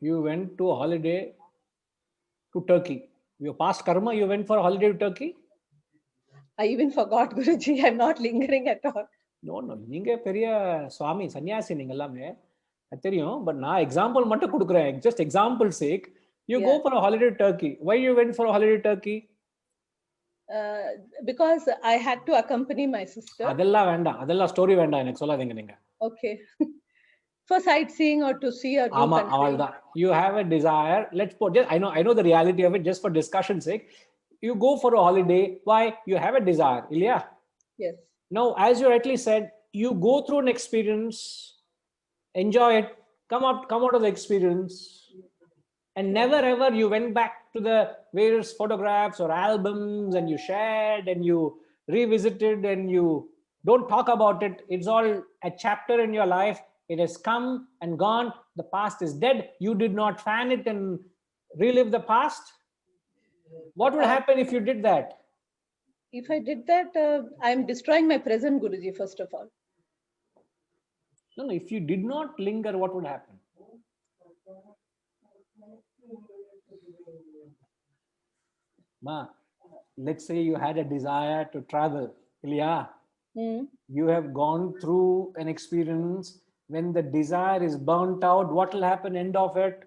You went to a holiday to Turkey. Your past karma, you went for a holiday to Turkey? I even forgot, Guruji. I'm not lingering at all. No. நீங்க பெரிய சுவாமி சன்னியாசி நீங்க எல்லாமே தெரியும். But நான் example மட்டும் கொடுக்கிறேன். Just example sake. You go for a holiday to Turkey. Why you went for a holiday to Turkey? Because I had to accompany my sister. அதெல்லாம் வேண்டாம். அதெல்லாம் ஸ்டோரி வேண்டாம் எனக்கு சொல்லாதீங்க நீங்க. Okay. for sightseeing or to see a new Ama, country. you have a desire. Let's put just, I know the reality of it, just for discussion's sake. You go for a holiday. Why? You have a desire. Ilya? Yes. Now, as you rightly said, you go through an experience, enjoy it, come out of the experience, and never ever you went back to the various photographs or albums and you shared and you revisited and you don't talk about it. It's all a chapter in your life. It has come and gone. The past is dead. You did not fan it and relive the past. What would happen if you did that? If I did that, I'm destroying my present, Guruji, first of all. No, if you did not linger, what would happen? Ma, let's say you had a desire to travel. Ilya, you have gone through an experience. When the desire is burnt out, what will happen end of it?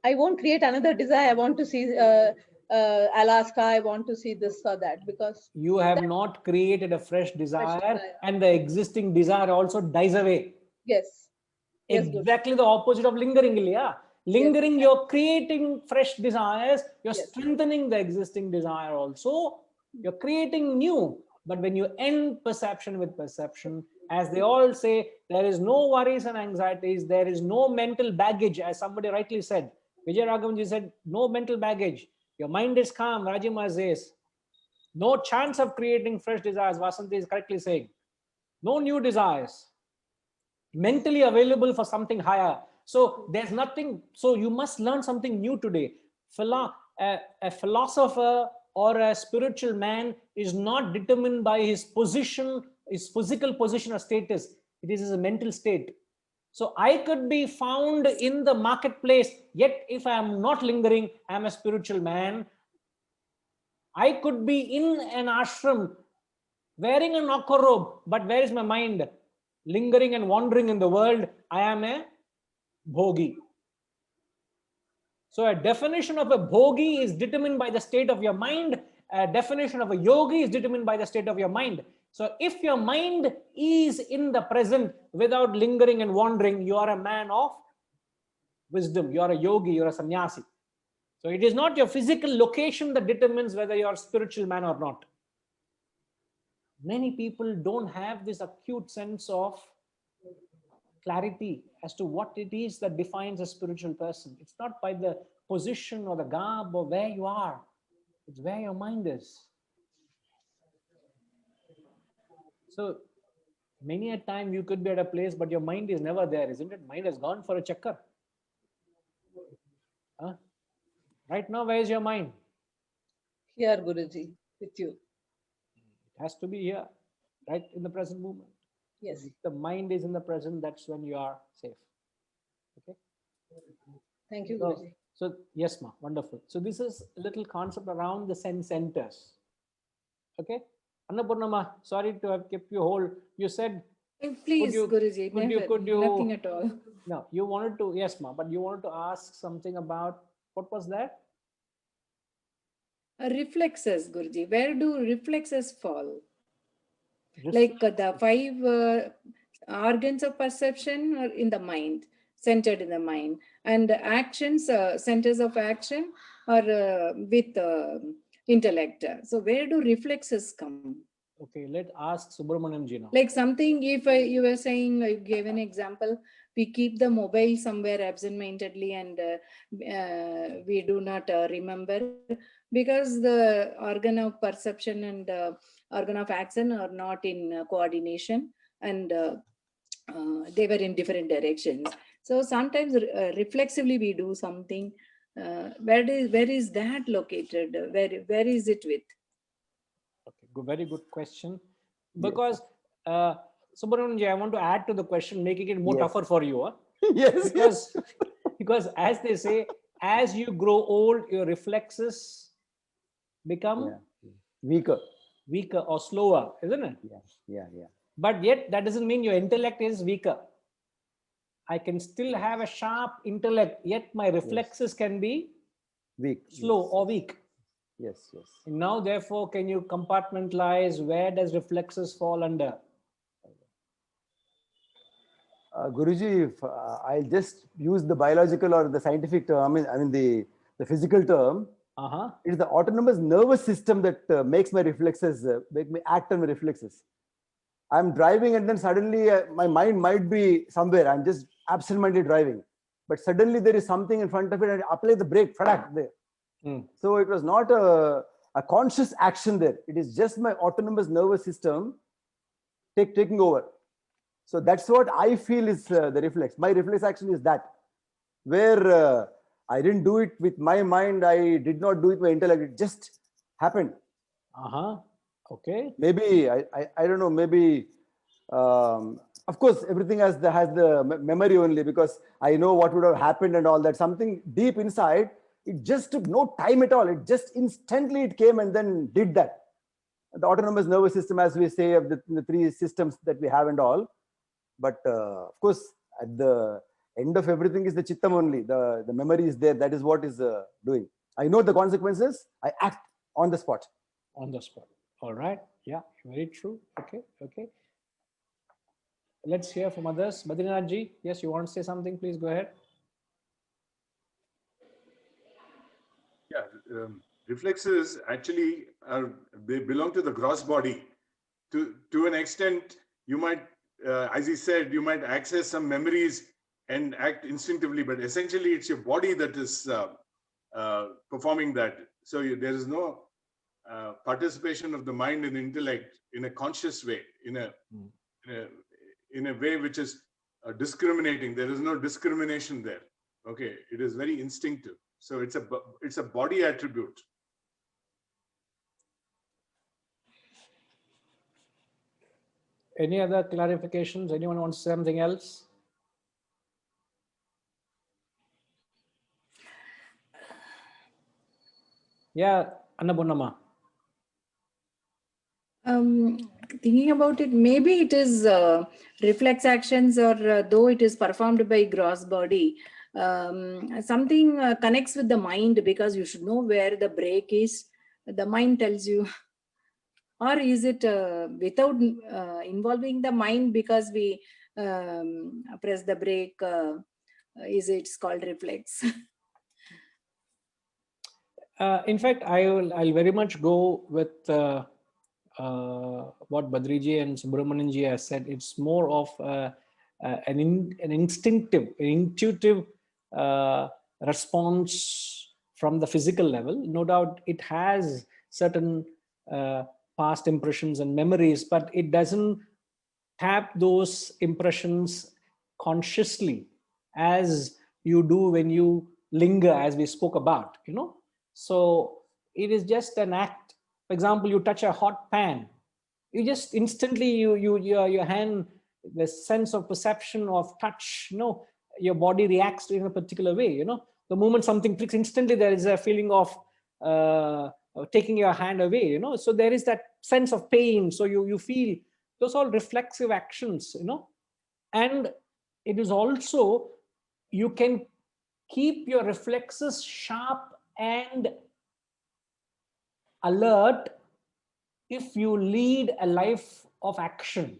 I won't create another desire. I want to see Alaska. I want to see this or that, because you have not created a fresh desire, and the existing desire also dies away. Yes. Exactly the opposite of lingering, Ilya. Lingering, you're creating fresh desires, you're strengthening the existing desire also, you're creating new. But when you end perception with perception, as they all say, there is no worries and anxieties, there is no mental baggage, as somebody rightly said. Vijay Raghavanji said, no mental baggage. Your mind is calm, Rajima says. No chance of creating fresh desires, Vasanthi is correctly saying. No new desires. Mentally available for something higher. So there's nothing, so you must learn something new today. A philosopher or a spiritual man is not determined by his position, his physical position or status. It is his mental state. So I could be found in the marketplace, yet if I am not lingering, I am a spiritual man. I could be in an ashram wearing a nakka robe, but where is my mind? Lingering and wandering in the world, I am a bhogi. So a definition of a bhogi is determined by the state of your mind. A definition of a yogi is determined by the state of your mind. So if your mind is in the present without lingering and wandering, you are a man of wisdom. You are a yogi, you are a sannyasi. So it is not your physical location that determines whether you are a spiritual man or not. Many people don't have this acute sense of clarity as to what it is that defines a spiritual person. It's not by the position or the garb or where you are. It's where your mind is. So many a time you could be at a place, but your mind is never there, isn't it? Mind has gone for a chakkar. Huh? Right now, where is your mind? Here, Guruji, with you. It has to be here, right in the present moment. Yes. If the mind is in the present, that's when you are safe. Okay. Thank you, Guruji. So yes, ma, wonderful. So this is a little concept around the sense centers. Okay. Annapurnama, sorry to have kept you whole. You said, please, Guruji, could you, nothing at all. No, you wanted to, yes, ma, but you wanted to ask something about, what was that? Reflexes, Guruji. Where do reflexes fall? Like the 5 organs of perception are in the mind, centered in the mind, and the actions, centers of action are with intellect. So where do reflexes come? Okay, let's ask Subramaniam ji now. Like something, if you were saying, I gave an example, we keep the mobile somewhere absent-mindedly and we do not remember, because the organ of perception and organ of action are not in coordination, and they were in different directions. So sometimes reflexively we do something. Where is that located? Where is it with? Okay, good, very good question. Because Subramanian ji, I want to add to the question, making it more tougher for you. Huh? Yes. Because as they say, as you grow old, your reflexes become weaker or slower, isn't it? Yeah. But yet that doesn't mean your intellect is weaker. I can still have a sharp intellect, yet my reflexes can be weak, slow or weak. Yes. And now, therefore, can you compartmentalize where does reflexes fall under? Guruji, if, I'll just use the biological or the scientific term, I mean the physical term. It is the autonomous nervous system that makes my reflexes, make me act on my reflexes. I'm driving and then suddenly my mind might be somewhere. I'm just absent-minded driving. But suddenly there is something in front of it and I apply the brake, there. So it was not a conscious action there. It is just my autonomous nervous system taking over. So that's what I feel is the reflex. My reflex action is that, where I didn't do it with my mind, I did not do it with my intellect, it just happened. Okay. Maybe, I don't know, maybe, of course, everything has the memory only, because I know what would have happened and all that. Something deep inside, it just took no time at all. It just instantly it came and then did that. The autonomous nervous system, as we say, of the three systems that we have and all. But of course, at the end of everything is the chittam only. The memory is there. That is what is doing. I know the consequences. I act on the spot. On the spot. All right. Yeah, very true. Okay. Okay. Let's hear from others. Badrinath ji, yes, you want to say something? Please go ahead. Yeah, reflexes actually they belong to the gross body. To an extent, you might, as he said, you might access some memories and act instinctively, but essentially it's your body that is performing that. So there is no participation of the mind and intellect in a conscious way, in a way which is discriminating. There is no discrimination there. Okay, it is very instinctive. So it's a body attribute. Any other clarifications? Anyone wants to say something else? Yeah, Annapurnama. Thinking about it, maybe it is reflex actions, or though it is performed by gross body, something connects with the mind, because you should know where the brake is. The mind tells you. Or is it without involving the mind, because we press the brake, it's called reflex? In fact, I'll very much go with what Badriji and Subramanianji has said. It's more of an instinctive, an intuitive response from the physical level. No doubt it has certain past impressions and memories, but it doesn't tap those impressions consciously as you do when you linger, as we spoke about, So it is just an act. For example, you touch a hot pan, you just instantly, your hand, the sense of perception of touch, your body reacts in a particular way, The moment something clicks, instantly there is a feeling of taking your hand away, So there is that sense of pain. So you feel those all reflexive actions, And it is also, you can keep your reflexes sharp and alert if you lead a life of action.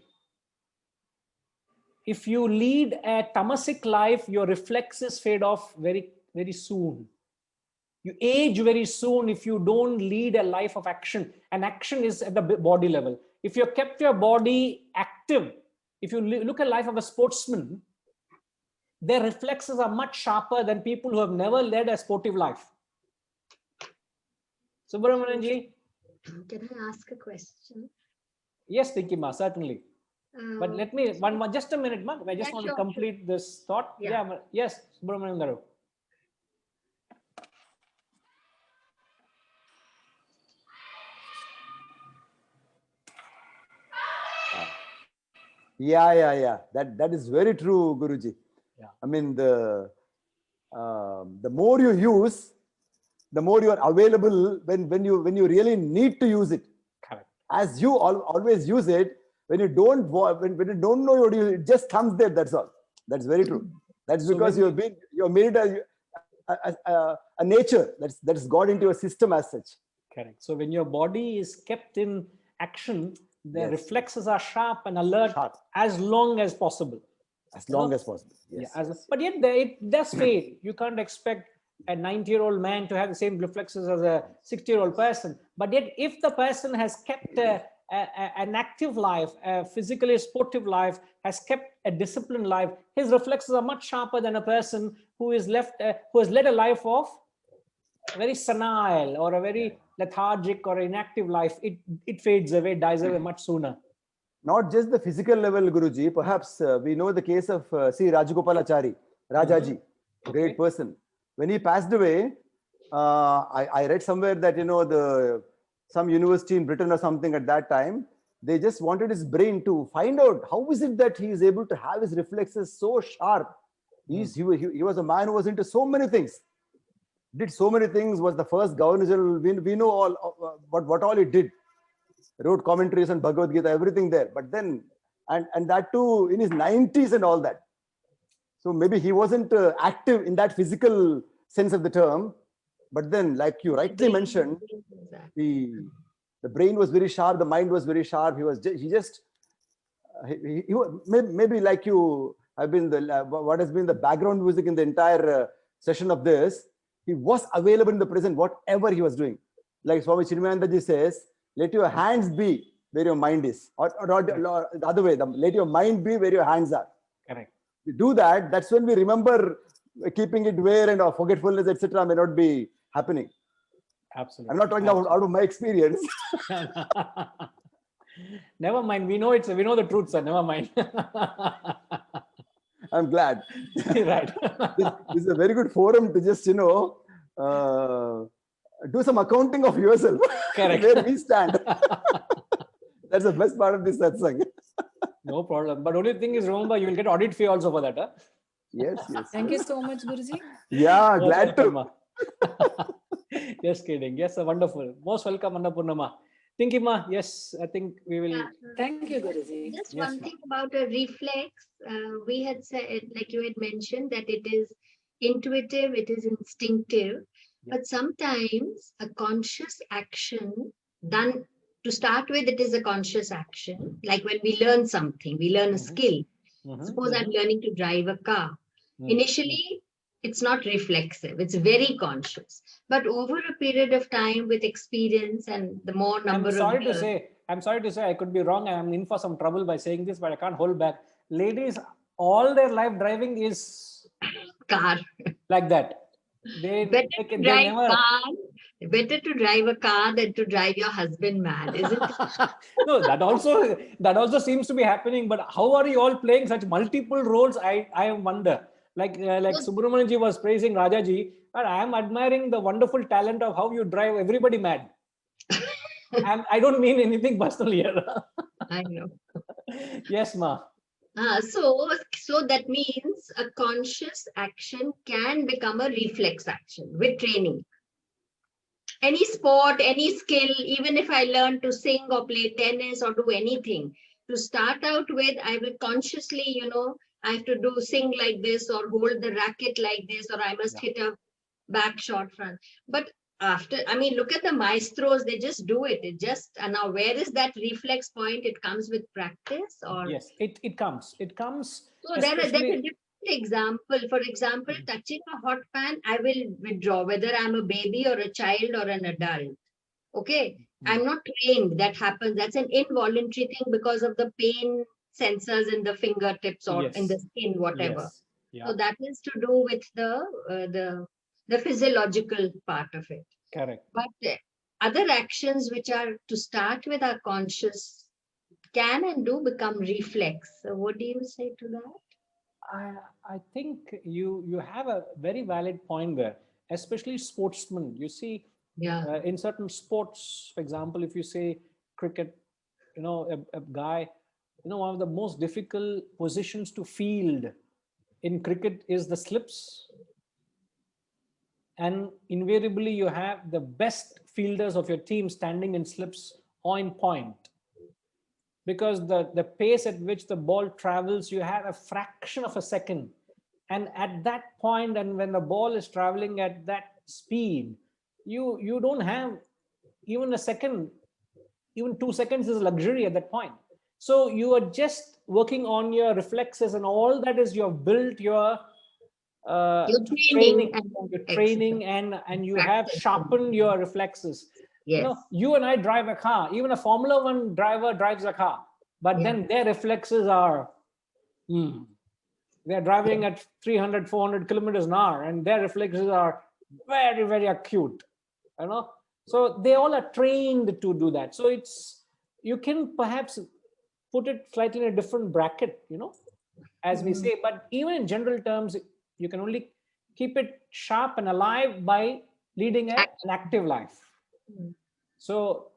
If you lead a tamasic life, your reflexes fade off very, very soon. You age very soon if you don't lead a life of action. And action is at the body level. If you've kept your body active, if you look at life of a sportsman, their reflexes are much sharper than people who have never led a sportive life. Subramanianji? Can I ask a question? Yes, Tikima, certainly. But let me, just a minute, ma. I just want to complete this thought. Yeah. Yes, Subramanian Garu. Yeah. That is very true, Guruji. Yeah. I mean, the more you use, the more you are available when you really need to use it. Correct. As you always use it, when you don't know what you, it just comes there. That's all. That's very true. That's because you're made a nature that's got into your system as such. Correct. So when your body is kept in action, the reflexes are sharp and alert as long as possible. as long as possible. Yes. Yeah, but yet it does fade. You can't expect a 90-year-old man to have the same reflexes as a 60-year-old person. But yet, if the person has kept an active life, a physically sportive life, has kept a disciplined life, his reflexes are much sharper than a person who is who has led a life of very senile or a very lethargic or inactive life. It fades away, dies away much sooner. Not just the physical level, Guruji. Perhaps we know the case of C. Rajagopalachari, Rajaji, great person. When he passed away, I read somewhere that some university in Britain or something at that time, they just wanted his brain to find out how is it that he is able to have his reflexes so sharp. He was a man who was into so many things, did so many things, was the first governor general. We know all what all he did. Wrote commentaries on Bhagavad Gita, everything there. But then, and that too in his 90s and all that. So maybe he wasn't active in that physical sense of the term. But then, like you rightly mentioned, the brain was very sharp, the mind was very sharp. Maybe like you have been what has been the background music in the entire session of this. He was available in the present, whatever he was doing. Like Swami Chinmayanandaji says, let your hands be where your mind is, or the other way, let your mind be where your hands are. Correct. We do that, that's when we remember keeping it where, and our forgetfulness, etc. may not be happening. Absolutely. I'm not talking out of my experience. Never mind. We know the truth, sir. Never mind. I'm glad. Right. This is a very good forum to just, do some accounting of yourself. Correct. Where we stand. That's the best part of this satsang. No problem. But only thing is, remember, you will get audit fee also for that. Huh? Yes. Thank you so much, Guruji. Yeah, glad to. Just kidding. Yes, wonderful. Most welcome, Annapurnama. Tinkima, yes, I think we will. Thank you, Guruji. Just one thing about a reflex. We had said, like you had mentioned, that it is intuitive, it is instinctive. Yeah. But sometimes a conscious action done, to start with, it is a conscious action. Like when we learn something, we learn a skill. Suppose I'm learning to drive a car. Initially, it's not reflexive, it's very conscious. But over a period of time, with experience and the more number I'm sorry to say, I could be wrong. I'm in for some trouble by saying this, but I can't hold back. Ladies, all their life driving is car. Like that. Better to drive a car than to drive your husband mad, isn't it? No, that also seems to be happening. But how are you all playing such multiple roles? I wonder. Like Subramanianji was praising Rajaji, but I am admiring the wonderful talent of how you drive everybody mad. And I don't mean anything personal here. I know. Yes, ma. So that means a conscious action can become a reflex action with training. Any sport, any skill, even if I learn to sing or play tennis or do anything, to start out with, I will consciously, I have to sing like this or hold the racket like this, or I must hit a back shot front. But look at the maestros, they just do it. Now where is that reflex point? It comes with practice, or? Yes, it comes. So there's a different example. For example, touching a hot pan, I will withdraw, whether I'm a baby or a child or an adult. Okay. I'm not trained. That happens. That's an involuntary thing because of the pain sensors in the fingertips or in the skin, whatever. Yes. Yeah. So that is to do with the physiological part of it. Correct. But other actions which are to start with are conscious can and do become reflex. So what do you say to that? I think you have a very valid point there, especially sportsmen. You see, in certain sports, for example, if you say cricket, a guy, one of the most difficult positions to field in cricket is the slips. And invariably, you have the best fielders of your team standing in slips on point. Because the pace at which the ball travels, you have a fraction of a second. And at that point, and when the ball is traveling at that speed, you don't have even a second, even 2 seconds is a luxury at that point. So you are just working on your reflexes and all that is you have built your training training and you have sharpened your reflexes. Yes. You know, you and I drive a car. Even a Formula One driver drives a car, but then their reflexes are, they're driving at 300, 400 kilometers an hour, and their reflexes are very, very acute. You know, so they all are trained to do that. So it's, you can perhaps put it slightly in a different bracket, you know, as we say, but even in general terms, you can only keep it sharp and alive by leading an active life. So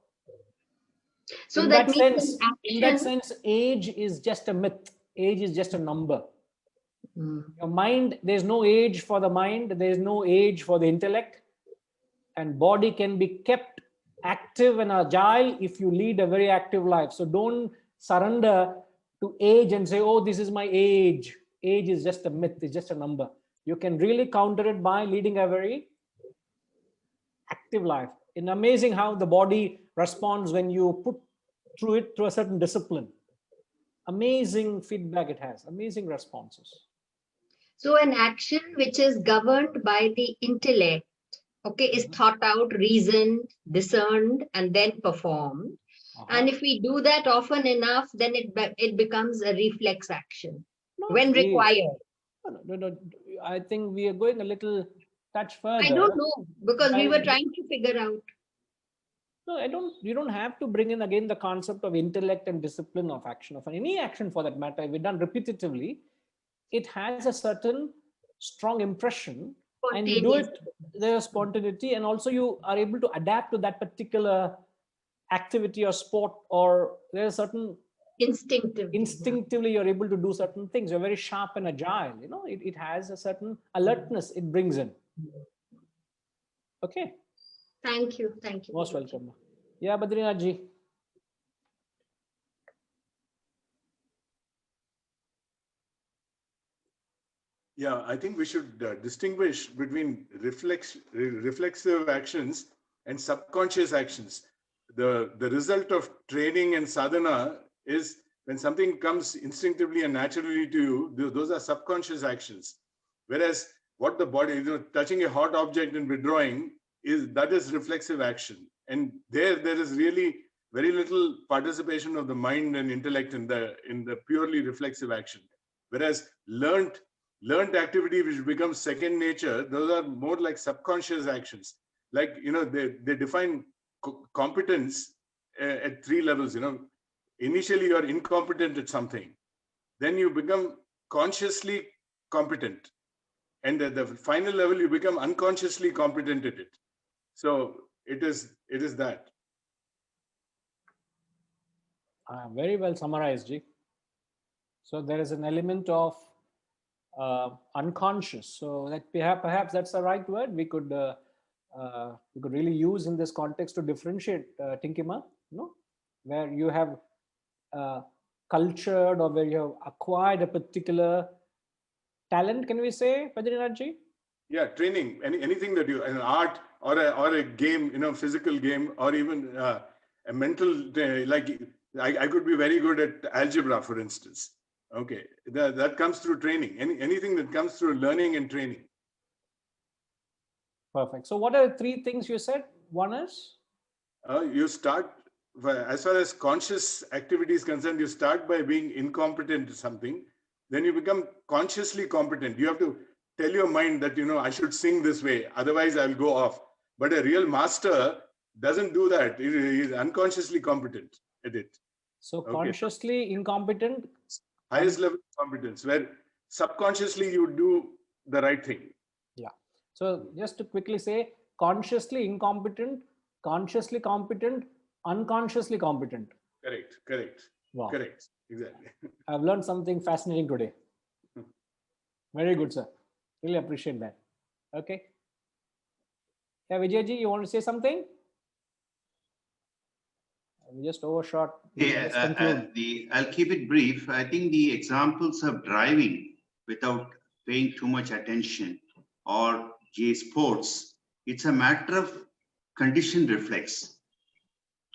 in that that means sense, age is just a myth. Age is just a number. Your mind, there's no age for the mind, there's no age for the intellect, and body can be kept active and agile if you lead a very active life. So don't surrender to age and say, oh, this is my age. Age is just a myth, it's just a number. You can really counter it by leading a very active life. It's amazing how the body responds when you put through it through a certain discipline. Amazing feedback it has, amazing responses. So an action which is governed by the intellect, okay, is thought out, reasoned, discerned, and then performed. And if we do that often enough, then it becomes a reflex action when required. No, I think we are going a little touch further. I don't know, because we were trying to figure out. No, you don't have to bring in again the concept of intellect and discipline of action, of any action for that matter. If we're done repetitively, it has a certain strong impression, and you do it, there's spontaneity, and also you are able to adapt to that particular activity or sport, or there's certain instinctively you're able to do certain things. You're very sharp and agile, you know, it has a certain alertness it brings in. Okay, thank you most welcome. Yeah, Badrinath ji. Yeah, I think we should distinguish between reflexive actions and subconscious actions. The result of training and sadhana is when something comes instinctively and naturally to you, those are subconscious actions. Whereas what the body, you know, touching a hot object and withdrawing, that is reflexive action. And there is really very little participation of the mind and intellect in the purely reflexive action. Whereas learned activity, which becomes second nature, those are more like subconscious actions. Like, you know, they define competence at three levels. You know, initially you're incompetent at something, then you become consciously competent, and at the final level you become unconsciously competent at it. So it is that. Very well summarized, Ji. So there is an element of unconscious. So that perhaps that's the right word we could really use in this context to differentiate Tinkima, you know, where you have cultured or where you have acquired a particular talent. Can we say, Badrinath ji? Yeah, training, anything that you, an art or a game, you know, physical game, or even a mental, like I could be very good at algebra, for instance. Okay, that comes through training. Anything that comes through learning and training. Perfect. So what are the three things you said? One is? You start, as far as conscious activity is concerned, you start by being incompetent to something. Then you become consciously competent. You have to tell your mind that, you know, I should sing this way, otherwise I'll go off. But a real master doesn't do that. He is unconsciously competent at it. So consciously incompetent? Highest level of competence, where subconsciously you do the right thing. Yeah. So just to quickly say, consciously incompetent, consciously competent, unconsciously competent. Correct. Wow. Correct. Exactly. I've learned something fascinating today. Very good, sir. Really appreciate that. Okay. Yeah, Vijayji, you want to say something? We just overshot. I'll keep it brief. I think the examples of driving without paying too much attention, or sports, it's a matter of conditioned reflex.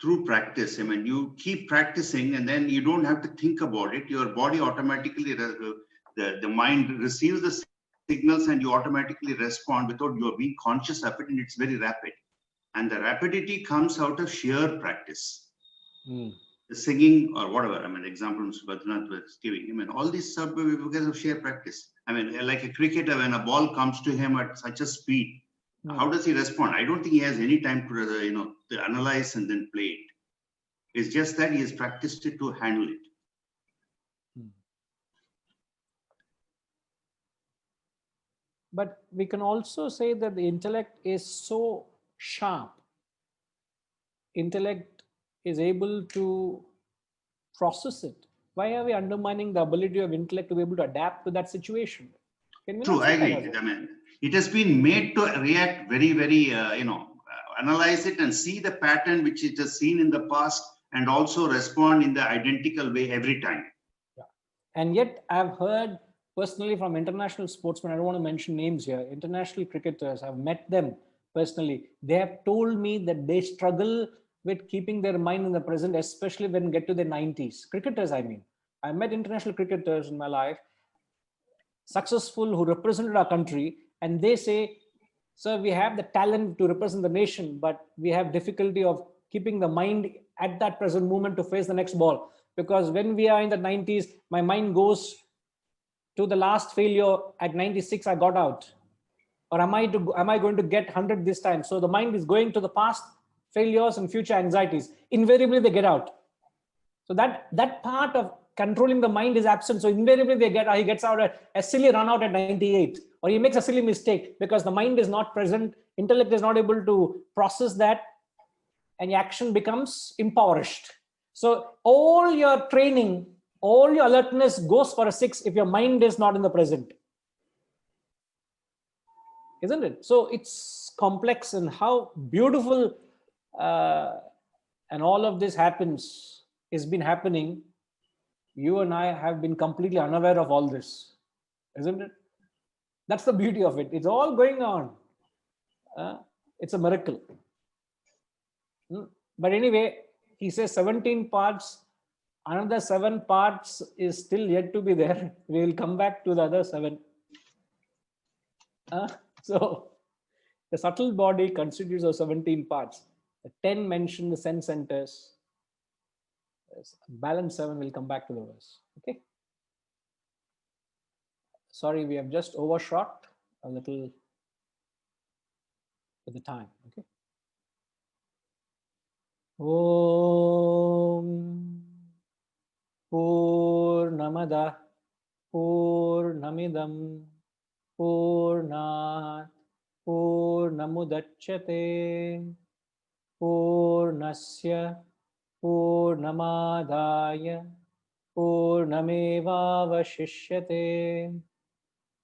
through practice. I mean, you keep practicing and then you don't have to think about it. Your body automatically, the mind receives the signals and you automatically respond without you being conscious of it, and it's very rapid. And the rapidity comes out of sheer practice. The singing or whatever, I mean, the example Mr. Badrinath was giving, I mean, all these stuff because of sheer practice. I mean, like a cricketer, when a ball comes to him at such a speed, how does he respond? I don't think he has any time to, to analyze and then play it. It's just that he has practiced it to handle it. But we can also say that the intellect is so sharp. Intellect is able to process it. Why are we undermining the ability of intellect to be able to adapt to that situation? True, I agree. I mean, it has been made to react very, very, analyze it and see the pattern which it has seen in the past and also respond in the identical way every time. Yeah. And yet I've heard personally from international sportsmen, I don't want to mention names here, international cricketers, I've met them personally. They have told me that they struggle with keeping their mind in the present, especially when they get to their 90s. Cricketers, I mean. I met international cricketers in my life, successful, who represented our country, and they say, sir, we have the talent to represent the nation, but we have difficulty of keeping the mind at that present moment to face the next ball. Because when we are in the 90s, my mind goes to the last failure at 96, I got out. Or am I going to get 100 this time? So the mind is going to the past failures and future anxieties. Invariably, they get out. So that part of controlling the mind is absent. So invariably, he gets out a silly run out at 98, or he makes a silly mistake because the mind is not present. Intellect is not able to process that, and your action becomes impoverished. So all your training, all your alertness goes for a 6 if your mind is not in the present. Isn't it? So it's complex, and how beautiful and all of this has been happening. You and I have been completely unaware of all this, isn't it? That's the beauty of it. It's all going on. It's a miracle. But anyway, he says 17 parts. Another 7 parts is still yet to be there. We will come back to the other 7. So the subtle body constitutes of 17 parts. The 10 mention the sense centers. Balance 7 will come back to the verse. Okay. Sorry, we have just overshot a little with the time. Okay. Om Purnamada Purnamidam Purnat Purnamudachyate Purnasya Purnamadaya Purnamevavashishyate.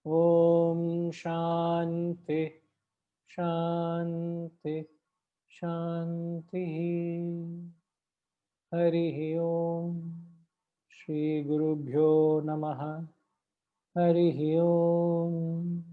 Om Shanti Shanti Shanti. Harihi Om. Shri Gurubhyo Namaha. Harihi Om.